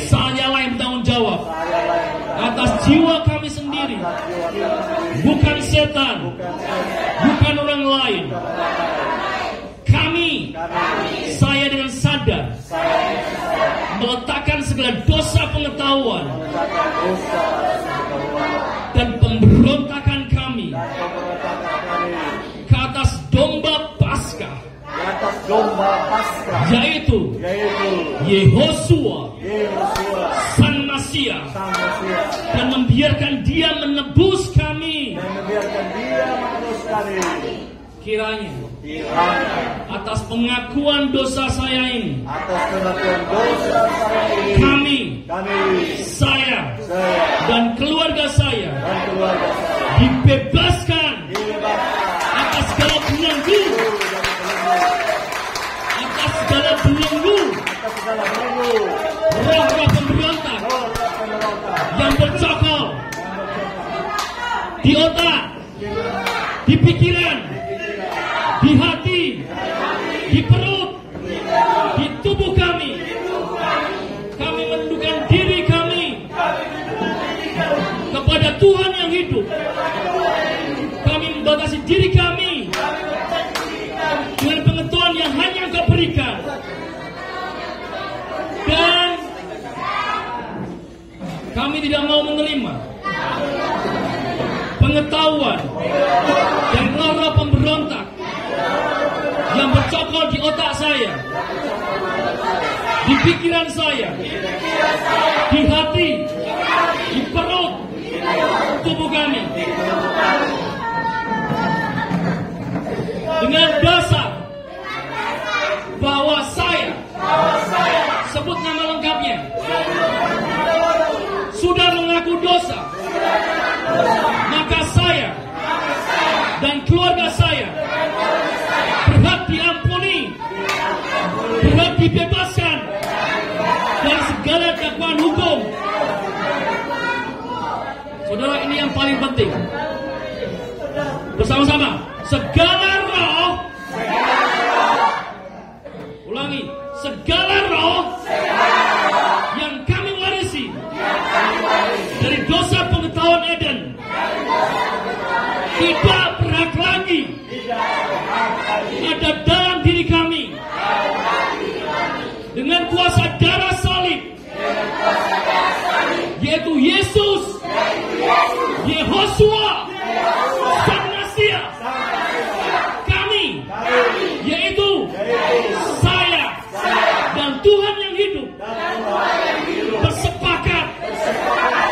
saya lah yang bertanggung jawab atas jiwa kami sendiri, bukan setan, bukan orang lain. Kami, saya dengan sadar meletakkan segala dosa pengetahuan dan pemberontakan kami ke atas domba Paskah, di atas domba Paskah, yaitu yaitu Yehosua Yesus Sang Masias, Sang Mesias, dan membiarkan Dia menebus kami. dan membiarkan Dia menebus kami. Kiranya Kiranya atas pengakuan dosa saya ini, atas pengakuan dosa saya ini, kami, saya saya, dan keluarga saya dan keluarga saya dibebaskan dibebaskan atas segala belenggu, atas segala belenggu atas segala belenggu, roh-roh pemberontak roh pemberontak yang bercokol di otak, di pikiran, di hati, di perut, di tubuh kami. Kami menundukkan diri kami kepada Tuhan yang hidup. Kami membatasi diri kami dengan pengetahuan yang hanya Engkau berikan. Dan kami tidak mau menerima pengetahuan dan roh-roh pemberontak yang bercokol di otak saya, di pikiran saya, di hati, di perut, tubuh kami. Dengan dasar bahwa saya sebut nama lengkapnya, sudah mengaku dosa, maka saya dan keluarga saya berhak diampuni, berhak dibebaskan dari segala dakwaan hukum. Saudara, ini yang paling penting. Bersama-sama, segala roh, ulangi, segala roh yang kami warisi dari dosa pengetahuan Eden tidak berhak lagi ada dalam diri kami. Dengan kuasa darah salib, yaitu Yesus, Yehosua, Sang Mesias, kami, yaitu saya dan Tuhan yang hidup, bersepakat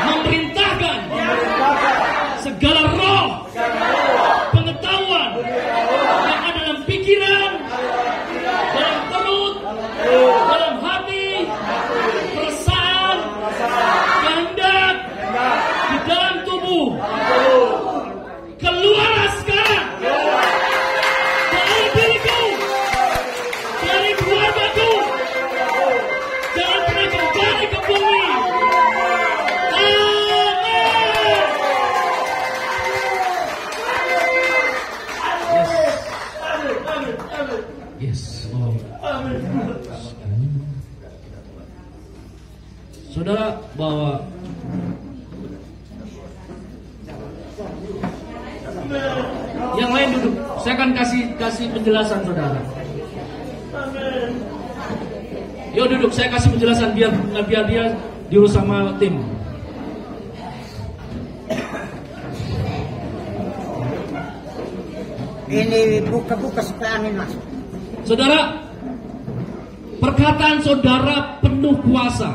memerintahkan segala roh pengetahuan yang ada dalam pikiran, dalam perut, dalam hati, perasaan, kehendak di dalam tubuh, keluarlah sekarang dari diriku, dari keluargaku, jangan pernah kembali ke bumi. Yes, Lord. Saudara, bahwa yang lain duduk. Saya akan kasih penjelasan, saudara. Yuk duduk, saya kasih penjelasan biar dia diurus sama tim. Ini buka-buka supaya angin masuk. Saudara, perkataan saudara penuh kuasa.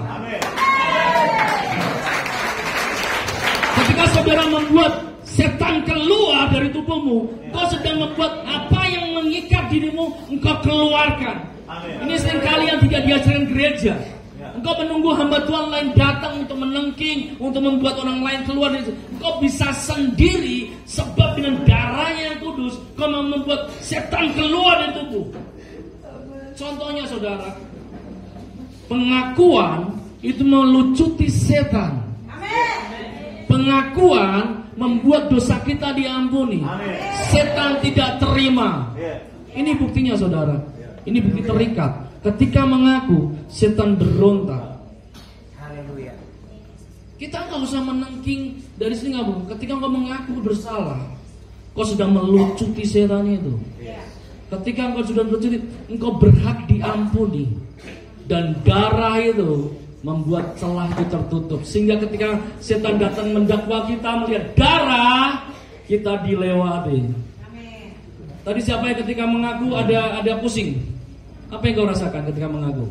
Ketika saudara membuat setan keluar dari tubuhmu, kau sedang membuat apa yang mengikat dirimu, engkau keluarkan. Ini seringkali yang tidak diajarkan gereja. Engkau menunggu hamba Tuhan lain datang untuk menengking, untuk membuat orang lain keluar dari situ. Engkau bisa sendiri, sebab dengan darahnya yang kudus, kau membuat setan keluar dari tubuh. Contohnya, saudara, pengakuan itu melucuti setan. Pengakuan membuat dosa kita diampuni. Setan tidak terima. Ini buktinya, saudara. Ini bukti terikat. Ketika mengaku, setan berontak. Haleluya. Kita nggak usah menengking dari sini, nggak bu. Ketika engkau mengaku bersalah, kau sedang melucuti setan itu. Ketika engkau sudah melucuti, engkau berhak diampuni. Dan darah itu membuat celah itu tertutup. Sehingga ketika setan datang mendakwa kita, melihat darah, kita dilewati. Tadi siapa yang ketika mengaku ada pusing? Apa yang kau rasakan ketika mengaku?